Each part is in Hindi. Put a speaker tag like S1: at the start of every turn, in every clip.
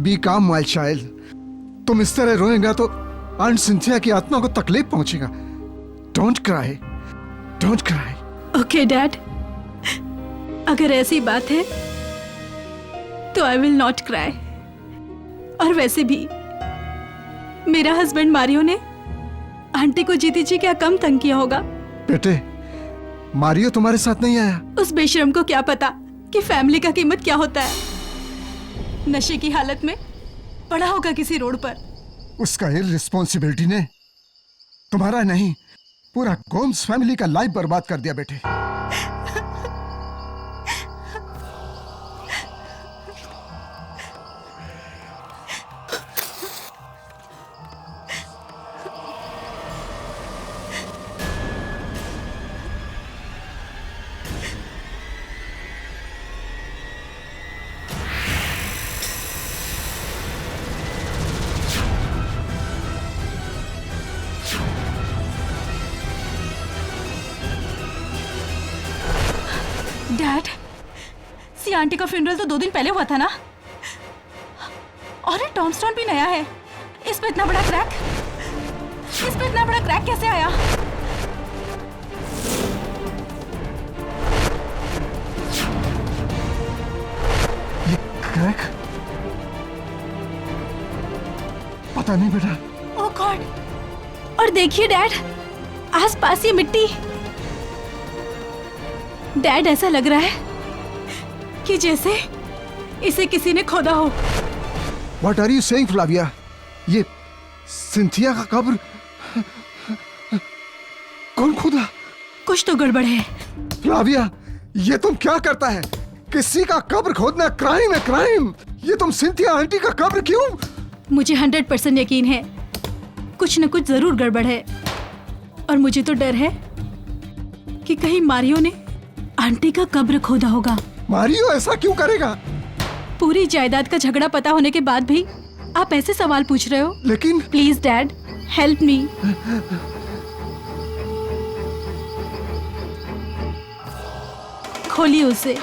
S1: बी काम माय चाइल्ड। तुम इस तरह रोएगा तो आंट सिंथिया की आत्मा को तकलीफ पहुंचेगा। Don't cry, don't cry.
S2: Okay dad, अगर ऐसी बात है तो आई विल नॉट क्राई। और वैसे भी मेरा हस्बैंड मारियो ने आंटी को जीती जी क्या कम तंग किया होगा।
S1: बेटे, मारियो तुम्हारे साथ नहीं आया?
S2: उस बेशरम को क्या पता कि फैमिली का कीमत क्या होता है। नशे की हालत में पड़ा होगा किसी रोड पर।
S1: उसका इररिस्पॉन्सिबिलिटी ने तुम्हारा नहीं, पूरा गोम्स फैमिली का लाइफ बर्बाद कर दिया बेटे।
S2: डैड, सी आंटी का फ्यूनरल तो 2 दिन पहले हुआ था ना। और ये टॉमस्टोन भी नया है। इस पे इतना बड़ा क्रैक, इस पे इतना बड़ा क्रैक कैसे आया?
S1: ये क्रैक? पता नहीं बेटा।
S2: ओह गॉड! और देखिए डैड, आसपास ये मिट्टी। डैड, ऐसा लग रहा है कि जैसे इसे किसी ने खोदा हो।
S1: What are you saying, Flavia? ये सिंथिया का कब्र कौन खोदा?
S2: कुछ तो गड़बड़ है।
S1: फ्लाविया, ये तुम क्या करता है? किसी का कब्र खोदना क्राइम है, क्राइम। ये तुम सिंथिया आंटी का कब्र क्यों?
S2: मुझे 100% यकीन है कुछ न कुछ जरूर गड़बड़ है। और मुझे तो डर है कि कहीं मारियो ने आंटी का कब्र खोदा होगा।
S1: मारियो ऐसा क्यों करेगा?
S2: पूरी जायदाद का झगड़ा पता होने के बाद भी आप ऐसे सवाल पूछ रहे हो?
S1: लेकिन
S2: प्लीज डैड, हेल्प मी। खोलिए उसे।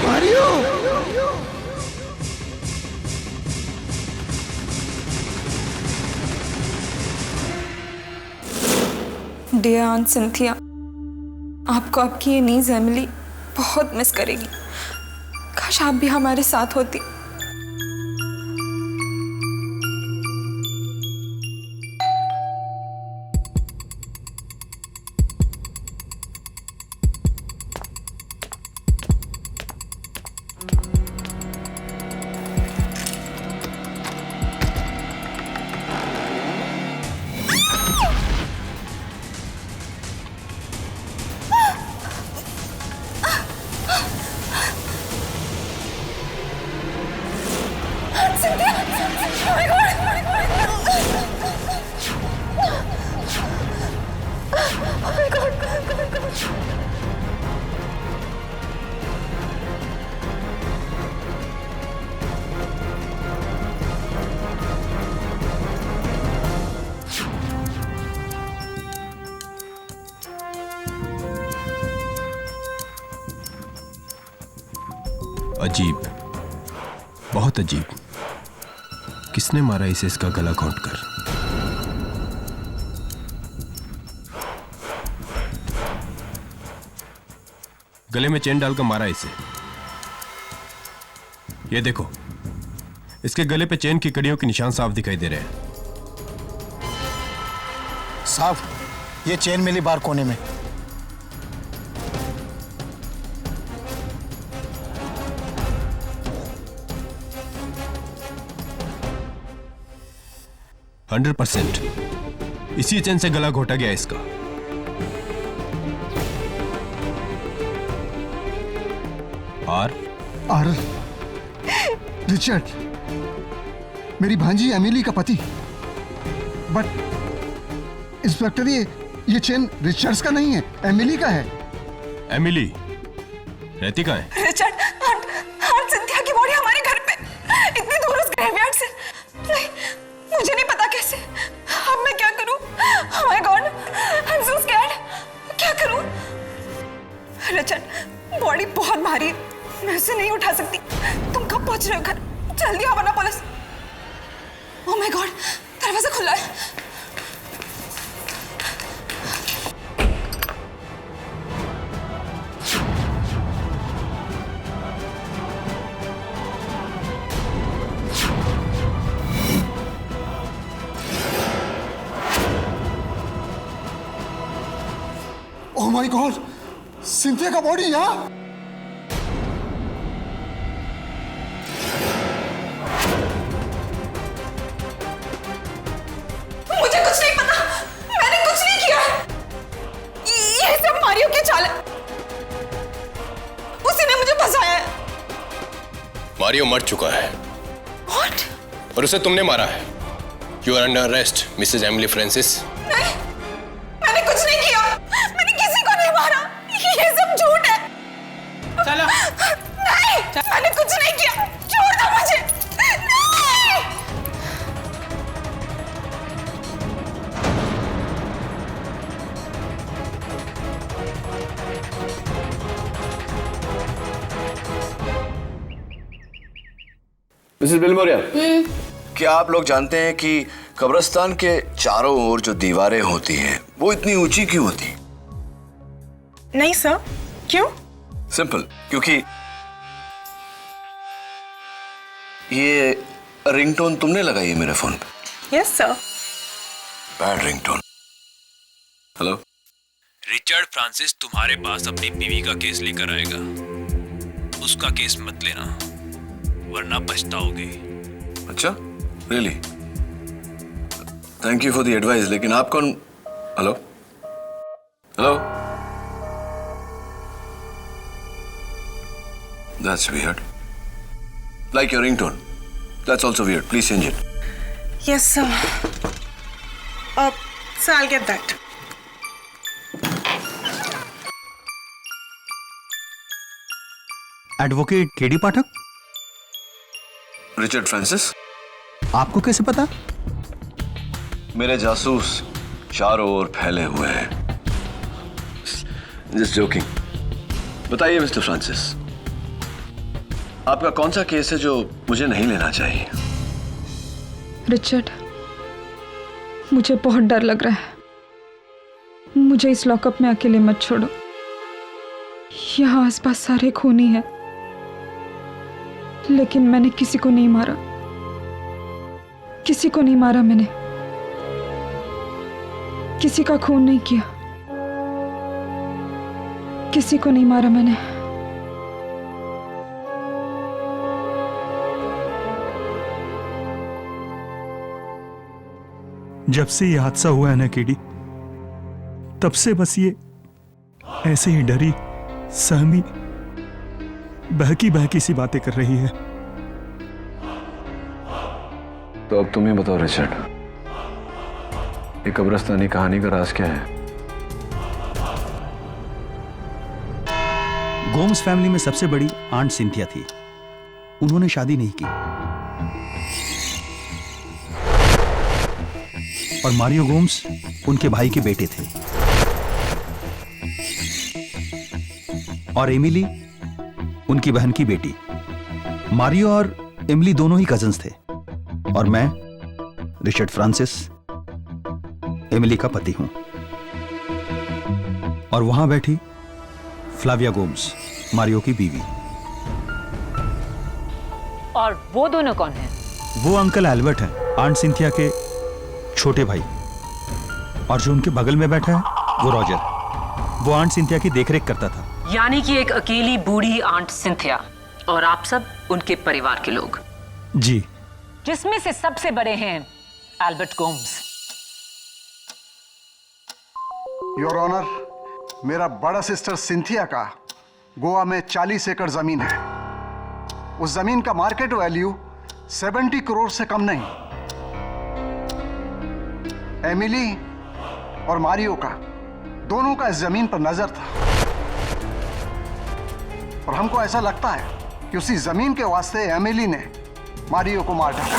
S1: मारियो!
S3: डियर आंट सिंथिया, आपको आपकी ये नीज एमिली बहुत मिस करेगी। काश आप भी हमारे साथ होती।
S4: अजीब, बहुत अजीब। किसने मारा इसे इसका गला घोंटकर? गले में चेन डालकर मारा इसे। ये देखो, इसके गले पे चेन की कड़ियों के निशान साफ दिखाई दे रहे हैं।
S5: साफ, ये चेन मिली बार कोने में।
S4: हंड्रेड 100% इसी चेन से गला घोटा गया इसका। और
S1: रिचर्ड, मेरी भांजी एमिली का पति। बट इंस्पेक्टर, ये चेन रिचर्ड्स का नहीं है, एमिली का है।
S4: एमिली रहती कहाँ है?
S3: रिचर्ड, आंट सिंथिया की बॉडी हमारे घर पे, इतनी दूर उस ग्रेवयार्ड से। नहीं, मुझे नहीं पता कैसे। अब मैं क्या करूं? रचन, बॉडी बहुत भारी है, मैं उसे नहीं उठा सकती। तुम कब पहुंच रहे हो घर? जल्दी आओ वरना पुलिस। ओह माय गॉड, दरवाजा खुला है।
S1: ओह माय गॉड, सिंथिया का बॉडी यहाँ।
S3: मुझे कुछ नहीं पता, मैंने कुछ नहीं किया है। ये सब मारियो की चाल है, उसी ने मुझे फंसाया है।
S4: मारियो मर चुका है।
S3: What?
S4: और उसे तुमने मारा है। You are under arrest Mrs Emily Francis.
S3: नहीं, मैंने कुछ नहीं किया, मैंने किसी को नहीं मारा, ये सब झूठ है।
S6: चलो।
S3: नहीं, मैंने कुछ नहीं किया, छोड़ दो मुझे। नहीं।
S7: मिसेस बिलमोरिया, क्या आप लोग जानते हैं कि कब्रिस्तान के चारों ओर जो दीवारें होती हैं वो इतनी ऊंची क्यों होती?
S6: नहीं सर, क्यों?
S7: सिंपल, क्योंकि ये रिंगटोन तुमने लगाई है मेरे फोन पे।
S6: Yes sir.
S7: Bad ringtone. Hello,
S8: Richard Francis तुम्हारे पास अपनी बीवी का केस लेकर आएगा। उसका केस मत लेना, वरना पछताओगे।
S7: अच्छा, really? Thank you for the advice, लेकिन आप कौन? Hello hello, that's weird, like your ringtone, that's also weird, please change it.
S6: Yes sir. Sir, I'll get that.
S9: Advocate KD Pathak,
S7: Richard Francis.
S9: आपको कैसे पता?
S7: मेरे जासूस चारों ओर फैले हुए हैं। Just joking. बताइए मिस्टर फ्रांसिस, आपका कौन सा केस है जो मुझे नहीं लेना चाहिए?
S3: रिचर्ड, मुझे बहुत डर लग रहा है। मुझे इस लॉकअप में अकेले मत छोड़ो। यहाँ आसपास सारे खूनी हैं, लेकिन मैंने किसी को नहीं मारा। किसी को नहीं मारा मैंने, किसी का खून नहीं किया, किसी को नहीं मारा मैंने।
S10: जब से ये हादसा हुआ है ना केडी, तब से बस ये ऐसे ही डरी सहमी बहकी बहकी सी बातें कर रही है।
S7: तो अब तुम ही बताओ रिचर्ड, ये कब्रिस्तानी कहानी का राज क्या है?
S9: गोम्स फैमिली में सबसे बड़ी आंट सिंथिया थी। उन्होंने शादी नहीं की और मारियो गोम्स उनके भाई के बेटे थे और एमिली उनकी बहन की बेटी। मारियो और एमिली दोनों ही कजन्स थे और मैं रिचर्ड फ्रांसिस एमिली का पति हूं। और वहां बैठी फ्लाविया गोम्स, मारियो की बीवी।
S11: और वो दोनों कौन हैं?
S10: वो अंकल एल्बर्ट हैं, आंट सिंथिया के छोटे भाई। और जो उनके बगल में बैठा है वो रॉजर, वो आंट सिंथिया की देखरेख करता था।
S11: यानी कि एक अकेली बूढ़ी आंट सिंथिया और आप सब उनके परिवार के लोग।
S10: जी,
S11: जिसमें से सबसे बड़े हैं एल्बर्ट गोम्स।
S1: योर ऑनर, मेरा बड़ा सिस्टर सिंथिया का गोवा में 40 एकड़ जमीन है। उस जमीन का मार्केट वैल्यू 70 करोड़ से कम नहीं। एमिली और मारियो का दोनों का इस जमीन पर नजर था और हमको ऐसा लगता है कि उसी जमीन के वास्ते एमिली ने मारियो को मार डाला।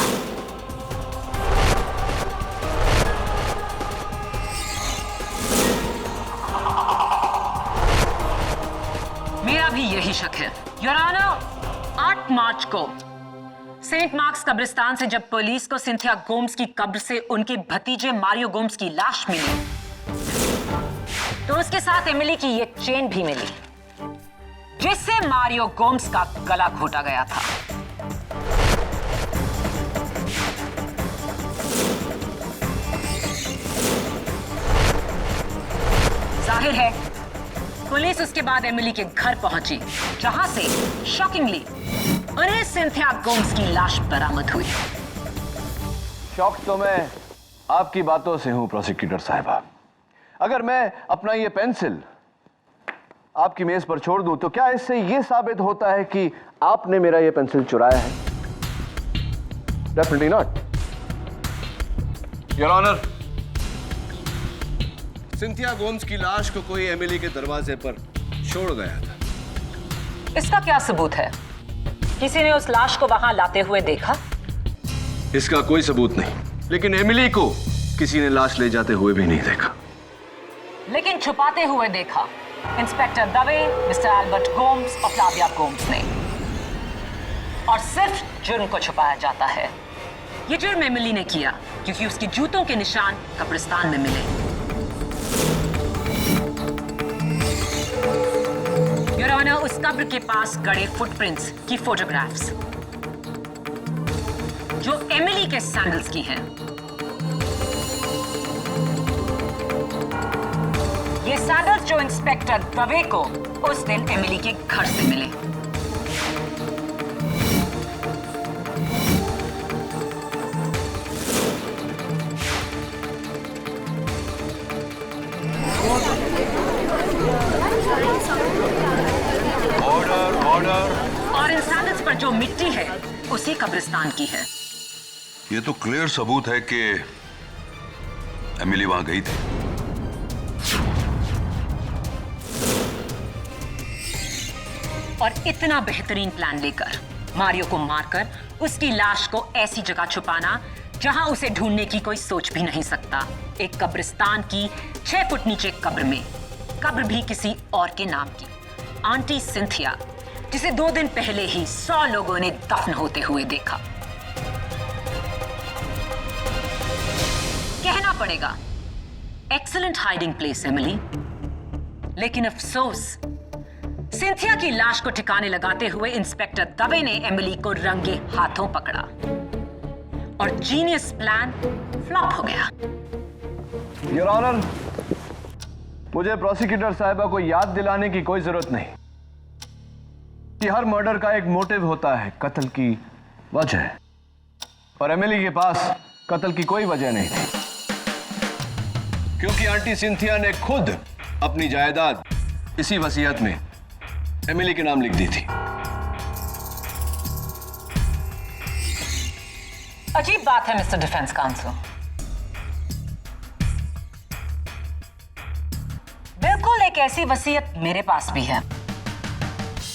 S11: भी यही शक है। योर ऑनर, 8 मार्च को सेंट मार्क्स कब्रिस्तान से जब पुलिस को सिंथिया गोम्स की कब्र से उनके भतीजे मारियो गोम्स की लाश मिली, तो उसके साथ एमिली की ये चेन भी मिली, जिससे मारियो गोम्स का गला घोटा गया था। जाहिर है पुलिस उसके बाद एमिली के घर पहुंची, जहां से शॉकिंगली उन्हें सिंथिया गोम्स की लाश बरामद हुई।
S7: शॉक तो मैं आपकी बातों से हूं प्रोसिक्यूटर साहिबा। अगर मैं अपना ये पेंसिल आपकी मेज पर छोड़ दूं तो क्या इससे ये साबित होता है कि आपने मेरा ये पेंसिल चुराया है? Definitely not. Your honour, Cynthia Gomes की लाश को कोई एमिली के दरवाजे पर छोड़ गया था।
S11: इसका क्या सबूत है? किसी ने उस लाश को वहां लाते हुए देखा?
S7: इसका कोई सबूत नहीं, लेकिन एमिली को किसी ने लाश ले जाते हुए भी नहीं देखा।
S11: लेकिन छुपाते हुए देखा inspector Dave, mister Albert Gomes और फ्लाविया गोम्स ने। और सिर्फ जुर्म को छुपाया जाता है। ये जुर्म एमिली ने किया क्योंकि उसके जूतों के निशान कब्रिस्तान में मिले। योर ऑनर, उस कब्र के पास गड़े फुटप्रिंट्स की फोटोग्राफ्स जो एमिली के सैंडल्स की हैं, ये सैंडल्स जो इंस्पेक्टर दवे को उस दिन एमिली के घर से मिले। और इन सैंडल्स पर जो मिट्टी है उसी कब्रिस्तान की है।
S12: ये तो क्लियर सबूत है कि एमिली वहां गई थी।
S11: और इतना बेहतरीन प्लान लेकर मारियो को मारकर उसकी लाश को ऐसी जगह छुपाना जहां उसे ढूंढने की कोई सोच भी नहीं सकता। एक कब्रिस्तान की 6 फुट नीचे कब्र में, कब्र भी किसी और के नाम की, आंटी सिंथिया, जिसे 2 दिन पहले ही 100 लोगों ने दफन होते हुए देखा। कहना पड़ेगा एक्सीलेंट हाइडिंग प्लेस एमिली, लेकिन अफसोस सिंथिया की लाश को ठिकाने लगाते हुए इंस्पेक्टर दवे ने एमिली को रंगे हाथों पकड़ा और जीनियस प्लान फ्लॉप हो गया।
S7: योर ऑनर, मुझे प्रोसिक्यूटर साहिबा को याद दिलाने की कोई जरूरत नहीं कि हर मर्डर का एक मोटिव होता है, कत्ल की वजह। और एमिली के पास कत्ल की कोई वजह नहीं थी, क्योंकि आंटी सिंथिया ने खुद अपनी जायदाद इसी वसीयत में एमिली के नाम लिख दी थी।
S11: अजीब बात है मिस्टर डिफेंस काउंसिल। बिल्कुल एक ऐसी वसीयत मेरे पास भी है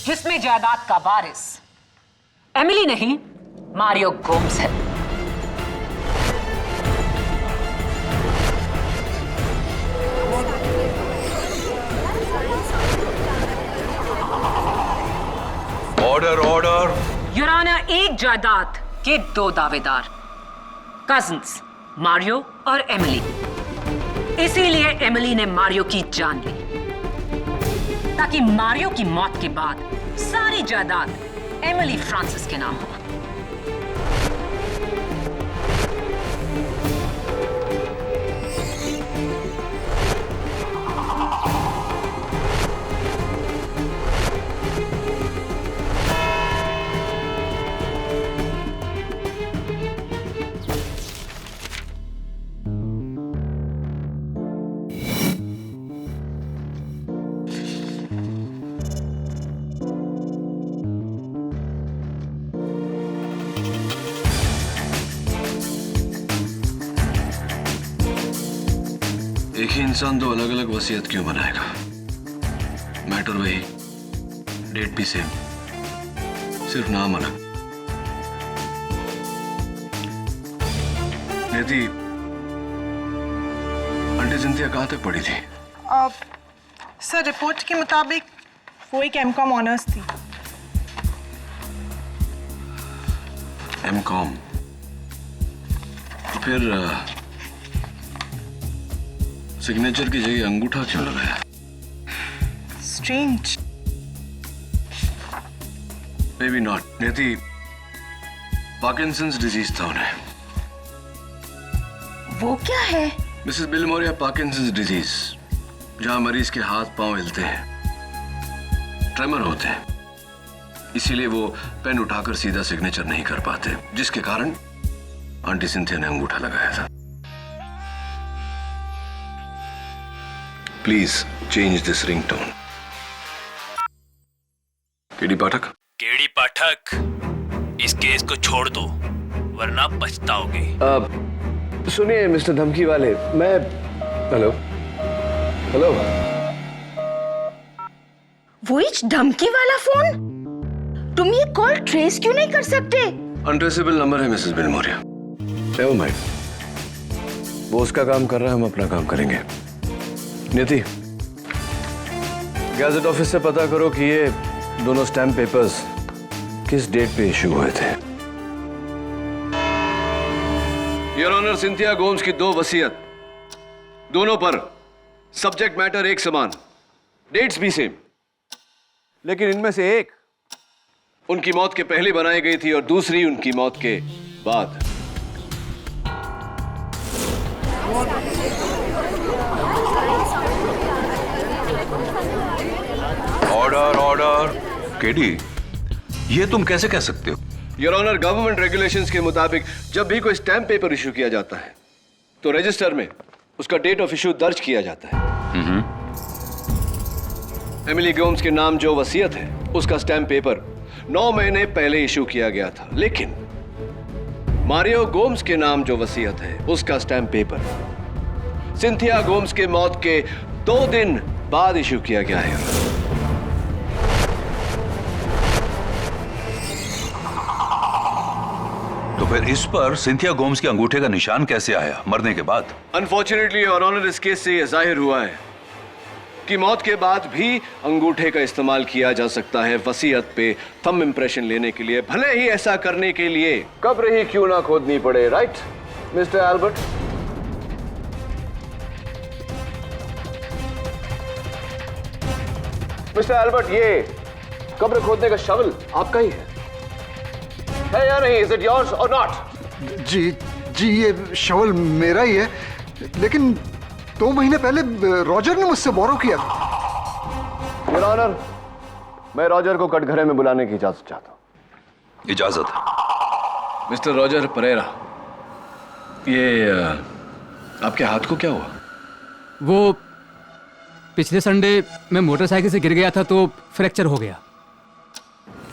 S11: जिसमें जायदाद का वारिस एमिली नहीं, मारियो गोम्स है।
S12: Order order.
S11: योर ऑनर, एक जायदाद के 2 दावेदार, कजिन्स मारियो और एमिली। इसीलिए एमिली ने मारियो की जान ली, ताकि मारियो की मौत के बाद सारी जायदाद एमिली फ्रांसिस के नाम हो।
S7: एक ही इंसान 2 अलग अलग वसीयत क्यों बनाएगा? मैटर वही, डेट भी सेम, सिर्फ नाम अलग। नेती, आंटी सिंथिया कहां तक पड़ी थी?
S6: सर, रिपोर्ट के मुताबिक वो एक एमकॉम ऑनर्स थी।
S7: एमकॉम? तो फिर सिग्नेचर की जगह अंगूठा क्यों लगाया?
S6: स्ट्रेंज।
S7: May be not. नियति, पार्किंसंस डिजीज था उन्हें।
S11: वो क्या है?
S7: मिसेस बिलमोरिया, पार्किंसंस डिजीज, जहां मरीज के हाथ पांव हिलते हैं, ट्रेमर होते हैं, इसीलिए वो पेन उठाकर सीधा सिग्नेचर नहीं कर पाते, जिसके कारण आंटी सिंथिया ने अंगूठा लगाया था। Please change this ringtone. KD Pathak?
S8: KD Pathak, इस केस को छोड़ दो वरना पछताओगे।
S7: सुनिए मिस्टर धमकी वाले, मैं हेलो हेलो।
S11: वो इच धमकी वाला फोन? तुम ये कॉल ट्रेस क्यों नहीं कर सकते?
S7: अनट्रेसेबल नंबर है मिसेस बिलमोरिया। नेवर माइंड, वो उसका काम कर रहा है, हम अपना काम करेंगे। नियति, गैजेट ऑफिस से पता करो कि ये दोनों स्टैम्प पेपर्स किस डेट पे इशू हुए थे। योर ऑनर, सिंथिया गोम्स की 2 वसीयत, दोनों पर सब्जेक्ट मैटर एक समान, डेट्स भी सेम, लेकिन इनमें से एक उनकी मौत के पहले बनाई गई थी और दूसरी उनकी मौत के बाद।
S12: Order order. केडी, ये तुम कैसे कह सकते हो?
S7: योर ऑनर, गवर्नमेंट रेगुलेशंस के मुताबिक जब भी कोई स्टैम्प पेपर इशू किया जाता है तो रजिस्टर में उसका डेट ऑफ इशू दर्ज किया जाता है। एमिली गोम्स के नाम जो वसीयत है, उसका स्टैम्प पेपर 9 महीने पहले इशू किया गया था, लेकिन मारियो गोम्स के नाम जो वसीयत है, उसका स्टैम्प पेपर सिंथिया गोम्स के मौत के 2 दिन बाद इशू किया गया है।
S12: तो फिर इस पर सिंथिया गोम्स के अंगूठे का निशान कैसे आया मरने के बाद?
S7: अनफॉर्चुनेटली योर ऑनर, इस केस से यह जाहिर हुआ है कि मौत के बाद भी अंगूठे का इस्तेमाल किया जा सकता है वसीयत पे थंब इंप्रेशन लेने के लिए, भले ही ऐसा करने के लिए कब्र ही क्यों ना खोदनी पड़े। Right mister Albert? Mister Albert, ये कब्र खोदने का शवल आपका ही है या नहीं? इज इट योर्स और नॉट?
S1: जी जी, ये शवल मेरा ही है, लेकिन 2 महीने पहले रॉजर ने मुझसे बोरो किया था।
S7: योर ऑनर, मैं रॉजर को कटघरे में बुलाने की इजाजत चाहता हूं।
S12: इजाजत है।
S7: मिस्टर रॉजर परेरा, ये आपके हाथ को क्या हुआ?
S13: वो पिछले संडे मैं मोटरसाइकिल से गिर गया था तो फ्रैक्चर हो गया।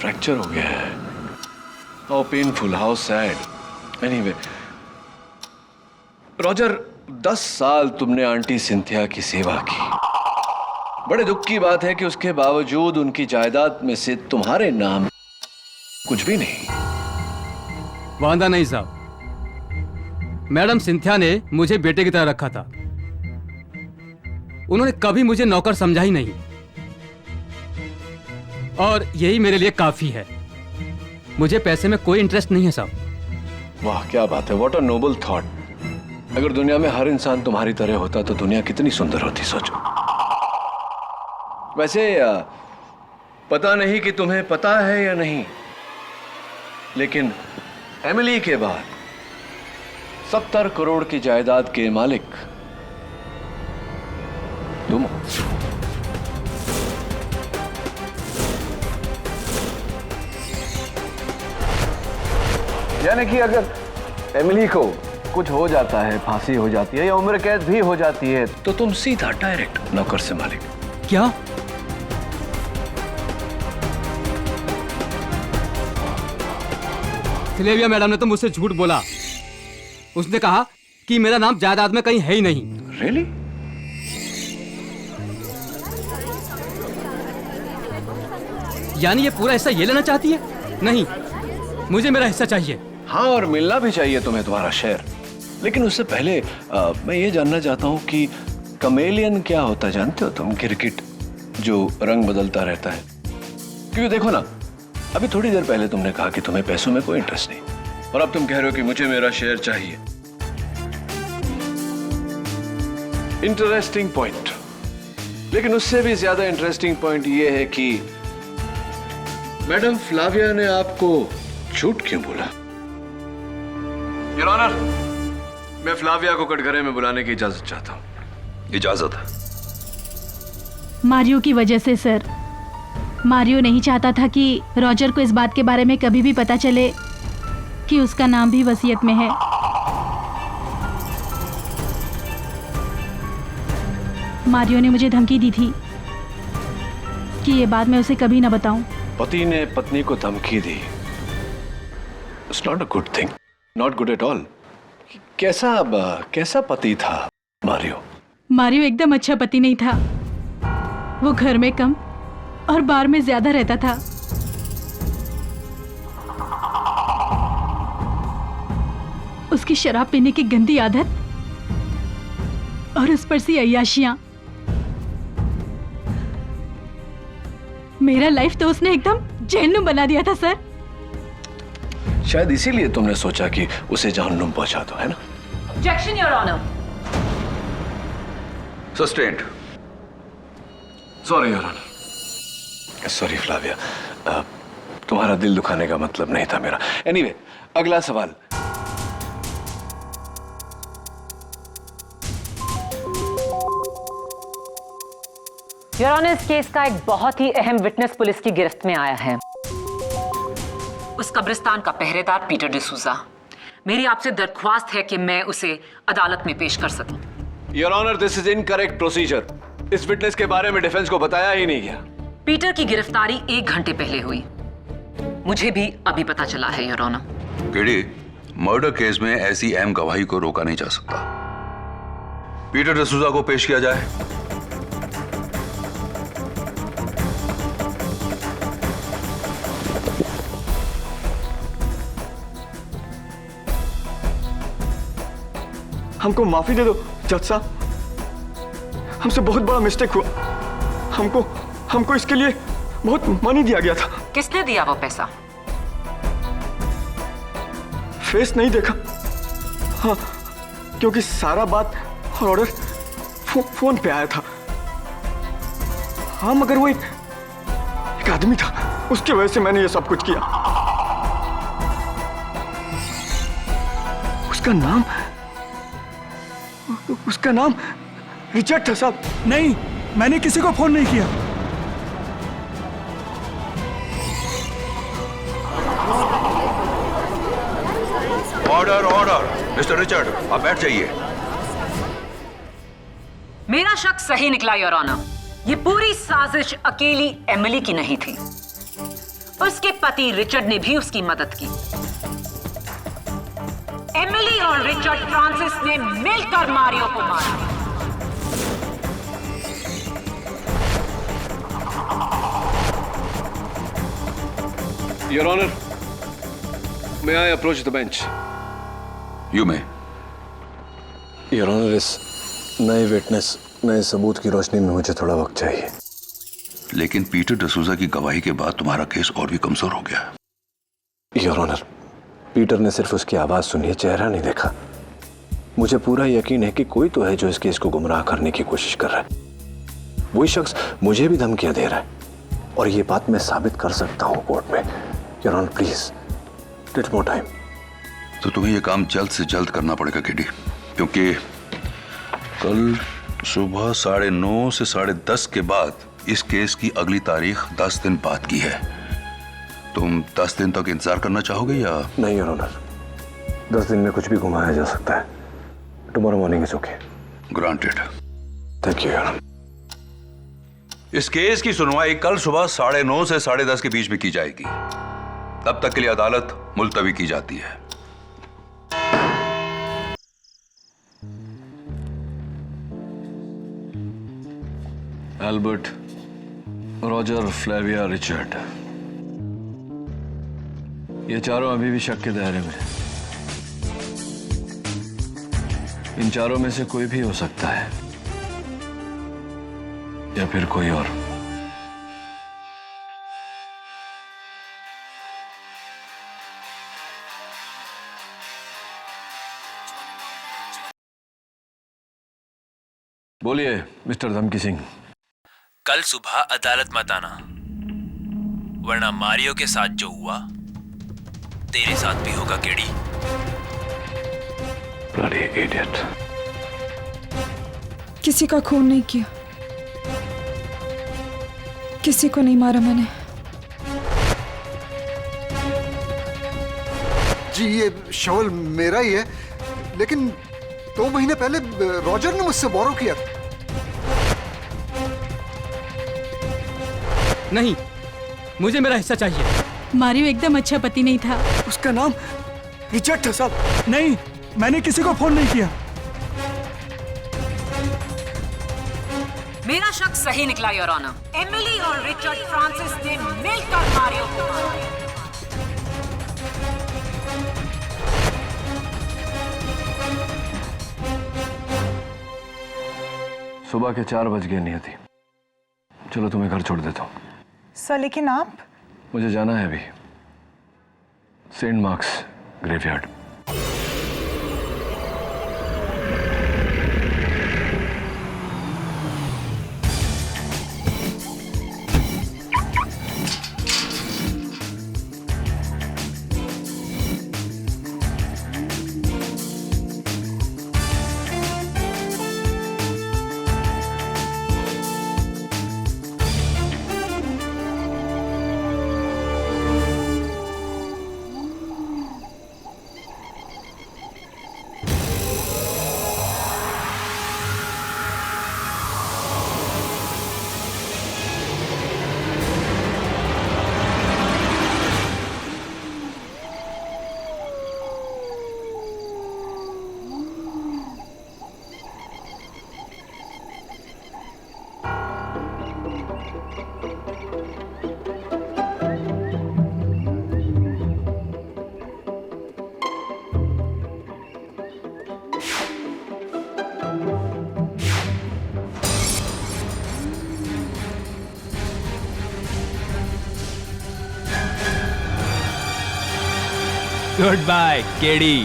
S7: फ्रैक्चर हो गया है? How painful, how sad. Anyway Roger, 10 साल तुमने आंटी सिंथिया की सेवा की। बड़े दुख की बात है कि उसके बावजूद उनकी जायदाद में से तुम्हारे नाम कुछ भी नहीं।
S13: वांदा नहीं साहब, मैडम सिंथिया ने मुझे बेटे की तरह रखा था। उन्होंने कभी मुझे नौकर समझा ही नहीं, और यही मेरे लिए काफी है। मुझे पैसे में कोई इंटरेस्ट नहीं है साहब।
S7: वाह क्या बात है, व्हाट अ नोबल थॉट। अगर दुनिया में हर इंसान तुम्हारी तरह होता तो दुनिया कितनी सुंदर होती, सोचो। वैसे पता नहीं कि तुम्हें पता है या नहीं, लेकिन एमिली के बाद 70 करोड़ की जायदाद के मालिक तुम हो। यानी कि अगर एमिली को कुछ हो जाता है, फांसी हो जाती है या उम्र कैद भी हो जाती है, तो तुम सीधा डायरेक्ट नौकर से मालिक।
S13: क्या? सिलेविया मैडम ने तो मुझसे झूठ बोला। उसने कहा कि मेरा नाम जायदाद में कहीं है ही नहीं।
S7: Really?
S13: यानी ये पूरा हिस्सा ये लेना चाहती है? नहीं, मुझे मेरा हिस्सा चाहिए।
S7: हाँ, और मिलना भी चाहिए तुम्हें तुम्हारा शेयर। लेकिन उससे पहले मैं ये जानना चाहता हूँ कि कमेलियन क्या होता है, जानते हो तुम? क्रिकेट जो रंग बदलता रहता है। क्योंकि देखो ना, अभी थोड़ी देर पहले तुमने कहा कि तुम्हें पैसों में कोई इंटरेस्ट नहीं, और अब तुम कह रहे हो कि मुझे मेरा शेयर चाहिए। Interesting point. लेकिन उससे भी ज्यादा इंटरेस्टिंग पॉइंट यह है कि मैडम फ्लाविया ने आपको झूठ क्यों बोला? योर ऑनर, मैं फ्लाविया को कटघरे में बुलाने की इजाजत चाहता हूं।
S12: इजाजत है?
S2: मारियो की वजह से सर। मारियो नहीं चाहता था कि रॉजर को इस बात के बारे में कभी भी पता चले कि उसका नाम भी वसीयत में है। मारियो ने मुझे धमकी दी थी कि ये बात मैं उसे कभी ना बताऊं।
S7: पति ने पत्नी को धमकी दी। It's not a good thing, not good at all. कैसा पति था मारियो?
S2: मारियो एकदम अच्छा पति नहीं था। वो घर में कम और बार में ज्यादा रहता था। उसकी शराब पीने की गंदी आदत और उस पर सी अय्याशियां। मेरा लाइफ तो उसने एकदम जहन्नुम बना दिया था सर।
S7: शायद इसीलिए तुमने सोचा कि उसे जहन्नुम पहुंचा दो, है ना?
S11: Objection your honour.
S12: Sustained.
S7: Sorry your honour. Sorry Flavia, तुम्हारा दिल दुखाने का मतलब नहीं था मेरा। एनीवे, अगला सवाल।
S11: योर ऑनर, इस केस का एक बहुत ही अहम विटनेस पुलिस की गिरफ्त में आया है। उस कब्रिस्तान का पहरेदार पीटर डिसूजा। मेरी आपसे दरख्वास्त है कि मैं उसे अदालत में पेश कर सकूं।
S7: Your honour, this is incorrect procedure. इस विटनेस के बारे में डिफेंस को बताया ही नहीं गया।
S11: पीटर की गिरफ्तारी 1 घंटे पहले हुई। मुझे भी अभी पता चला है your honour.
S12: KD, murder case में ऐसी अहम गवाही को रोका नहीं जा सकता। पीटर डिसूजा को पेश किया जाए।
S10: हमको माफी दे दो जज साहब, हमसे बहुत बड़ा मिस्टेक हुआ। हमको इसके लिए बहुत मनी दिया गया था।
S11: किसने दिया वो पैसा?
S10: फेस नहीं देखा। हाँ, क्योंकि सारा बात और ऑर्डर फोन पे आया था। हाँ, मगर वो एक आदमी था, उसकी वजह से मैंने ये सब कुछ किया। उसका नाम रिचर्ड था साहब।
S14: नहीं, मैंने किसी को फोन नहीं किया।
S12: Order order. मिस्टर रिचर्ड, आप बैठ जाइए।
S11: मेरा शक सही निकला योर ऑनर। ये पूरी साजिश अकेली एमिली की नहीं थी। उसके पति रिचर्ड ने भी उसकी मदद की। एमिली और रिचर्ड फ्रांसिस ने मिलकर मारियो को मारा।
S7: Your honour, may I approach the bench?
S12: You may.
S7: Your honour, इस नए विटनेस, नए सबूत की रोशनी में मुझे थोड़ा वक्त चाहिए।
S12: लेकिन पीटर डिसूजा की गवाही के बाद तुम्हारा केस और भी कमजोर हो गया।
S7: योर ऑनर, पीटर ने सिर्फ उसकी आवाज सुनी है, चेहरा नहीं देखा। मुझे पूरा यकीन है कि कोई तो है जो इस केस को गुमराह करने की कोशिश कर रहा है। वही शख्स मुझे भी धमकियां दे रहा है और ये बात मैं साबित कर सकता हूं कोर्ट में। Your honour, please take more time.
S12: तो तुम्हें यह काम जल्द से जल्द करना पड़ेगा केडी, क्योंकि कल सुबह 9:30 से 10:30 के बाद इस केस की अगली तारीख 10 दिन बाद की है। तुम 10 दिन तक इंतजार करना चाहोगे या?
S7: नहीं योर ऑनर, 10 दिन में कुछ भी घुमाया जा सकता है। Tomorrow morning is okay.
S12: Granted.
S7: Thank you your honour.
S12: इस केस की सुनवाई कल सुबह 9:30 से 10:30 के बीच में की जाएगी। तब तक के लिए अदालत मुलतवी की जाती है।
S7: एल्बर्ट, रॉजर, फ्लेविया, रिचर्ड, ये चारों अभी भी शक के दायरे में। इन चारों में से कोई भी हो सकता है या फिर कोई और। बोलिए मिस्टर धमकी सिंह।
S8: कल सुबह अदालत मत आना, वरना मारियो के साथ जो हुआ तेरे साथ भी होगा केडी।
S7: Bloody idiot।
S3: किसी का खून नहीं किया, किसी को नहीं मारा मैंने।
S1: जी ये शवल मेरा ही है, लेकिन 2 महीने पहले रॉजर ने मुझसे बोरो किया था।
S13: नहीं, मुझे मेरा हिस्सा चाहिए।
S2: मारियो एकदम अच्छा पति नहीं था।
S14: उसका नाम रिचर्ड था साहब। नहीं, मैंने किसी को फोन नहीं किया।
S11: मेरा शक सही निकला योर ऑनर। एमिली और रिचर्ड फ्रांसिस ने मिलकर मारियो को मारा।
S7: सुबह के 4 बज गए नियति। चलो तुम्हें घर छोड़ देता हूँ।
S6: सर लेकिन आप?
S7: मुझे जाना है अभी Saint Mark's graveyard.
S8: Good bye KD.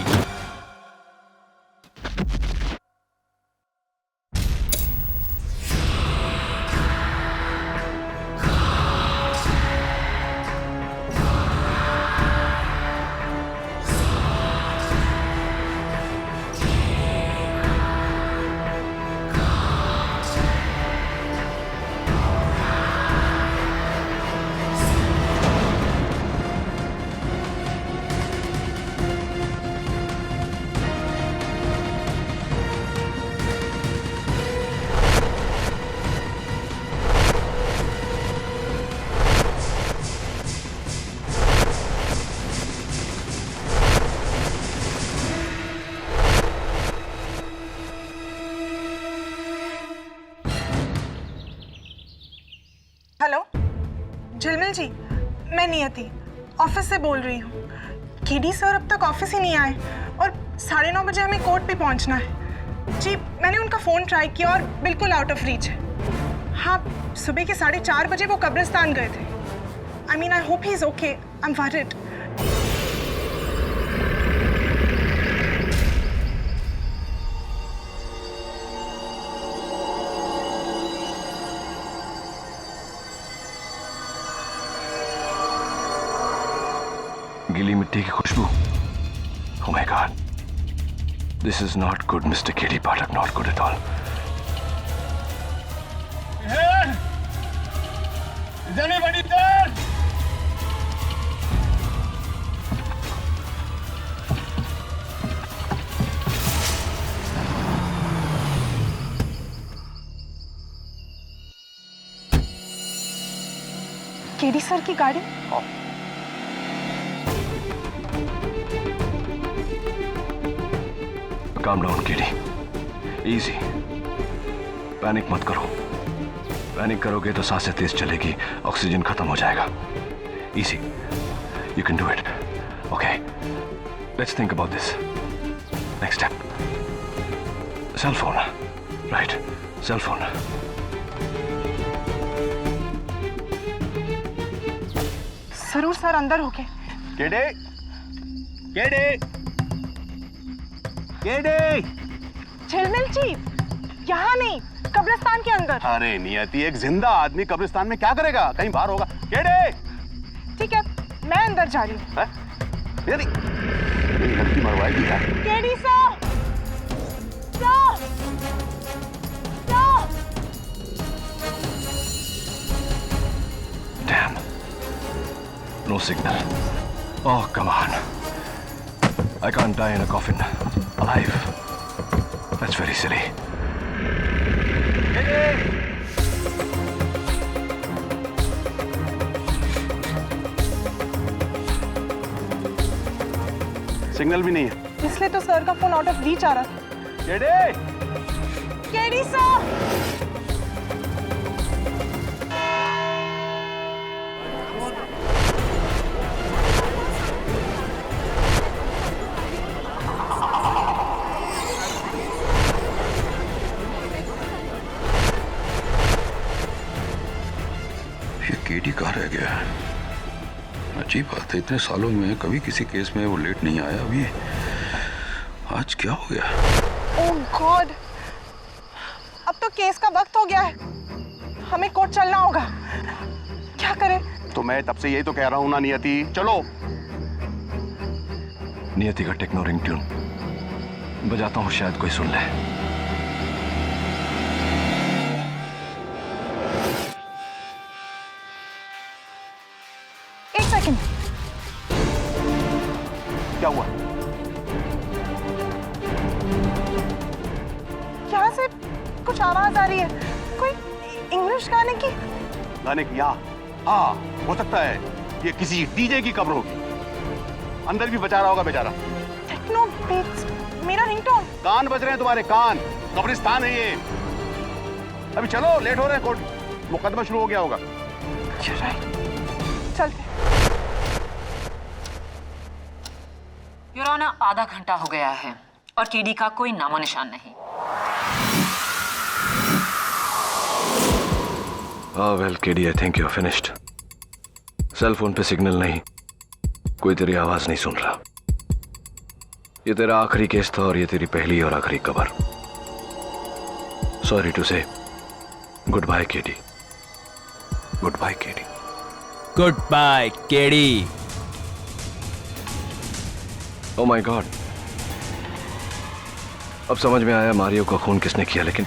S6: Hello Jhilmil ji, मैं नियति ऑफिस से बोल रही हूँ। केडी सर अब तक ऑफिस ही नहीं आए और 9:30 बजे हमें कोर्ट पे पहुँचना है। जी मैंने उनका फ़ोन ट्राई किया और बिल्कुल आउट ऑफ रीच है। हाँ, सुबह के 4:30 बजे वो कब्रिस्तान गए थे। I mean I hope he is okay. I am worried.
S7: गीली मिट्टी की खुशबू। Oh my God, this is not good, Mr. K.D. Pathak. Not good at all.
S14: Is anybody there?
S6: KD sir की गाड़ी?
S7: Calm down, K.D. Easy. Panic मत करो। पैनिक करोगे तो सांसें तेज चलेगी, ऑक्सीजन खत्म हो जाएगा। Easy. You can do it. Okay. Let's think about this. Next step. Cell phone. Right. Cell phone.
S6: जरूर सर अंदर होके।
S14: केडे, केडे, केडे।
S6: झिलमिल जी, यहाँ नहीं, कब्रिस्तान के अंदर।
S15: अरे नियति, एक जिंदा आदमी कब्रिस्तान में क्या करेगा? कहीं बाहर होगा। केडी!
S6: ठीक है, मैं अंदर जा रही हूँ।
S15: मेरी लड़की मरवाएगी यार।
S6: KD sir! Sir! Sir!
S7: Damn. No signal. Oh, come on. I can't die in a coffin. Alive. That's very silly.
S15: Signal भी नहीं है।
S6: इसलिए तो सर का फोन आउट ऑफ रीच आ रहा था।
S15: केडी!
S6: KD sir!
S12: केडी कहाँ रह गया? अजीब बात है, इतने सालों में कभी किसी केस में वो लेट नहीं आया। अभी आज क्या हो गया?
S6: ओह गॉड, अब तो केस का वक्त हो गया है, हमें कोर्ट चलना होगा। क्या करें?
S15: तो मैं तब से यही तो कह रहा हूँ ना नियति, चलो।
S7: नियति का टेक्नो रिंग ट्यून बजाता हूँ, शायद कोई सुन ले।
S6: एक सेकंड।
S15: क्या हुआ?
S6: यहाँ से कुछ आवाज आ रही है, कोई इंग्लिश गाने की।
S15: गाने की? हाँ, हो सकता है ये किसी डीजे की कब्र होगी। अंदर भी बचा रहा होगा बेचारा।
S6: टेक्नो बीट्स, मेरा रिंगटोन।
S15: कान बज रहे हैं तुम्हारे कान। कब्रिस्तान है ये। अभी चलो, लेट हो रहे हैं, कोर्ट मुकदमा शुरू हो गया होगा।
S6: चलते।
S11: योर ऑनर, आधा घंटा हो गया है और केडी का कोई नामो निशान नहीं।
S7: Well KD, I think you are finished. Cell phone पे सिग्नल नहीं, कोई तेरी आवाज नहीं सुन रहा। ये तेरा आखिरी केस था और ये तेरी पहली और आखिरी कबर। Sorry to say, good bye KD. Good bye KD.
S8: Good bye KD.
S7: Oh my God, अब समझ में आया मारियो का खून किसने किया, लेकिन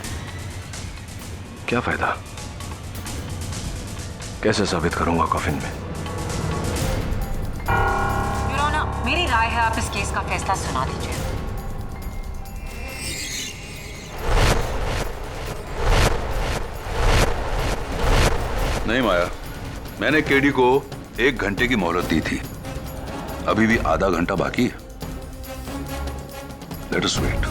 S7: क्या फायदा? कैसे साबित करूंगा कॉफिन में?
S11: योर ऑनर, मेरी राय है आप इस केस का फैसला सुना दीजिए।
S12: नहीं माया, मैंने केडी को 1 घंटे की मोहलत दी थी। अभी भी आधा घंटा बाकी है। Let us wait.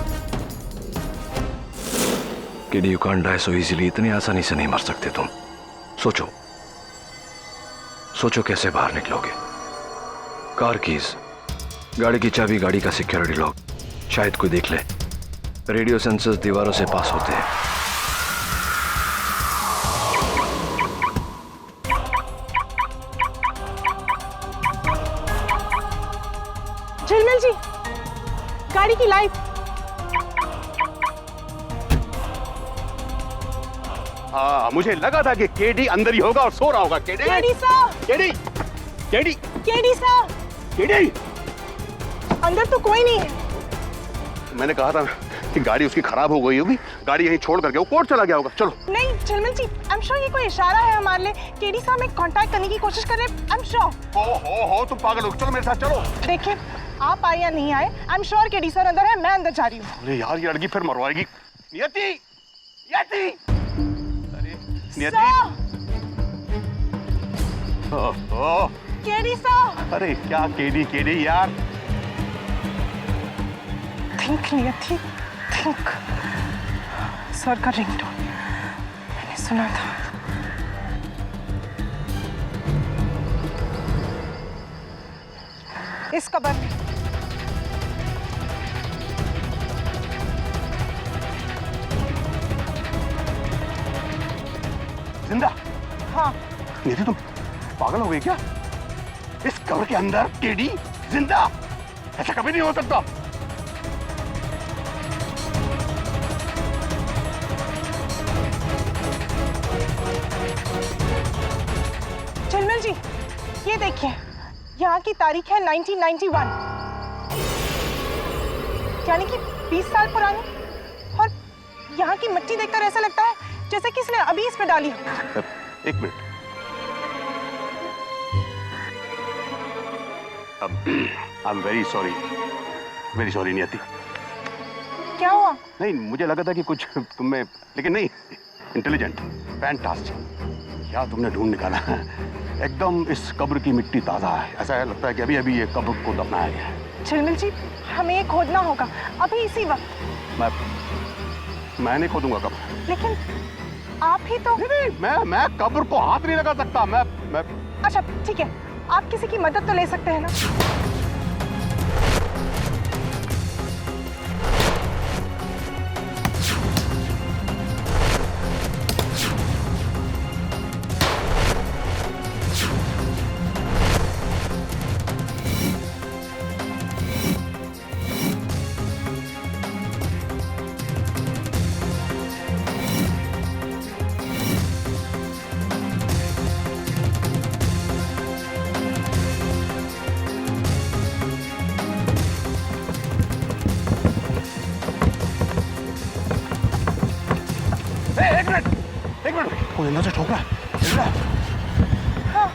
S7: KD, you can't die so easily. इतनी आसानी से नहीं मर सकते तुम। सोचो सोचो कैसे बाहर निकलोगे। कार कीज, गाड़ी की चाबी, गाड़ी का सिक्योरिटी लॉक, शायद कोई देख ले। रेडियो सेंसर्स दीवारों से पास होते हैं।
S6: झिलमिल जी, गाड़ी की लाइट।
S15: हाँ, मुझे लगा था कि केडी अंदर ही होगा और सो रहा होगा। KD!
S6: KD sir!
S15: KD! KD!
S6: KD sir!
S15: KD!
S6: अंदर तो कोई नहीं है।
S15: मैंने कहा था कि गाड़ी उसकी खराब हो गई होगी, गाड़ी यहीं छोड़ करके वो कोर्ट चला गया होगा। चलो।
S6: नहीं झिलमिल जी, आई एम श्योर ये कोई इशारा है हमारे लिए। केडी साहब में कांटेक्ट करने की कोशिश कर रहे हैं। I am sure.
S15: हो तुम पागल हो। चलो मेरे साथ चलो।
S6: देखिए, आप आए या नहीं आए, I am sure KD sir अंदर है। मैं अंदर जा रही हूँ।
S15: अरे यार, ये लड़की फिर मरवाएगी। नियति! नियति! अरे नियति! ओह,
S6: केडी सर!
S15: अरे क्या केडी केडी यार।
S6: थिंक नियति, थिंक। सर का रिंगटोन मैंने सुना था। इस कबर में।
S15: जिंदा?
S6: हाँ।
S15: नियति, तुम पागल हो गई क्या? इस कब्र के अंदर केडी जिंदा? ऐसा कभी नहीं हो सकता।
S6: झिलमिल जी, ये देखिए, यहाँ की तारीख है 1991, यानी कि 20 साल पुरानी। और यहाँ की मिट्टी देखकर ऐसा लगता है जैसे कि इसने अभी इस पे डाली हो।
S15: एक minute, I am very sorry नियति।
S6: क्या हुआ?
S15: नहीं, मुझे लगा था कि कुछ तुम में, लेकिन नहीं, इंटेलिजेंट, फैंटास्टिक। क्या तुमने ढूंढ निकाला। एकदम इस कब्र की मिट्टी ताजा है, ऐसा है लगता है कि अभी अभी ये कब्र को दफनाया गया है।
S6: झिलमिल जी, हमें ये खोदना होगा अभी इसी वक्त।
S15: मैं नहीं खोदूंगा कब्र।
S6: लेकिन आप ही तो।
S15: नहीं, मैं कब्र को हाथ नहीं लगा सकता। मैं
S6: अच्छा ठीक है, आप किसी की मदद तो ले सकते हैं ना।
S15: एक मिनट, कोई अंदर से ठोक रहा है।
S6: हाँ,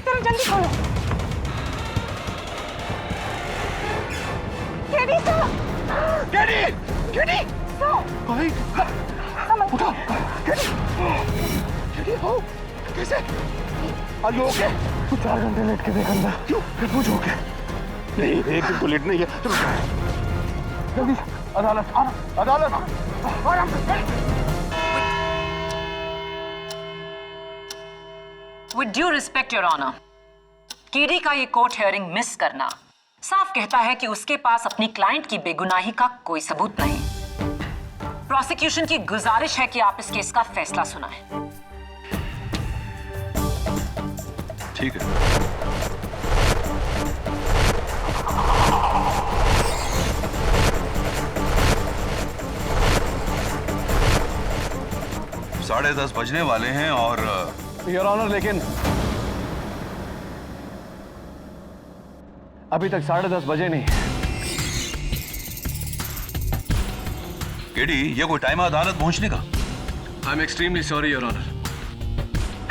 S6: चलो जल्दी खोलो। केडी सर,
S15: केडी
S6: सर,
S15: उठो। केडी हो, कैसे? Are you okay? तू 4 घंटे लेट के देख अंदर। क्यों? कुछ हो गया? नहीं, एक दिन तो लेट नहीं है। चलो जल्दी, अदालत आराम से।
S11: With due respect, Your Honor, KD का ये कोर्ट हियरिंग मिस करना साफ कहता है कि उसके पास अपनी क्लाइंट की बेगुनाही का कोई सबूत नहीं। प्रोसिक्यूशन की गुजारिश है कि आप इस केस का फैसला सुनाएं।
S12: ठीक है। साढ़े 10 बजने वाले हैं और
S7: योर ऑनर, लेकिन अभी तक 10:30 बजे नहीं।
S12: केडी, ये कोई टाइम है अदालत पहुंचने का?
S7: I am extremely sorry your honour.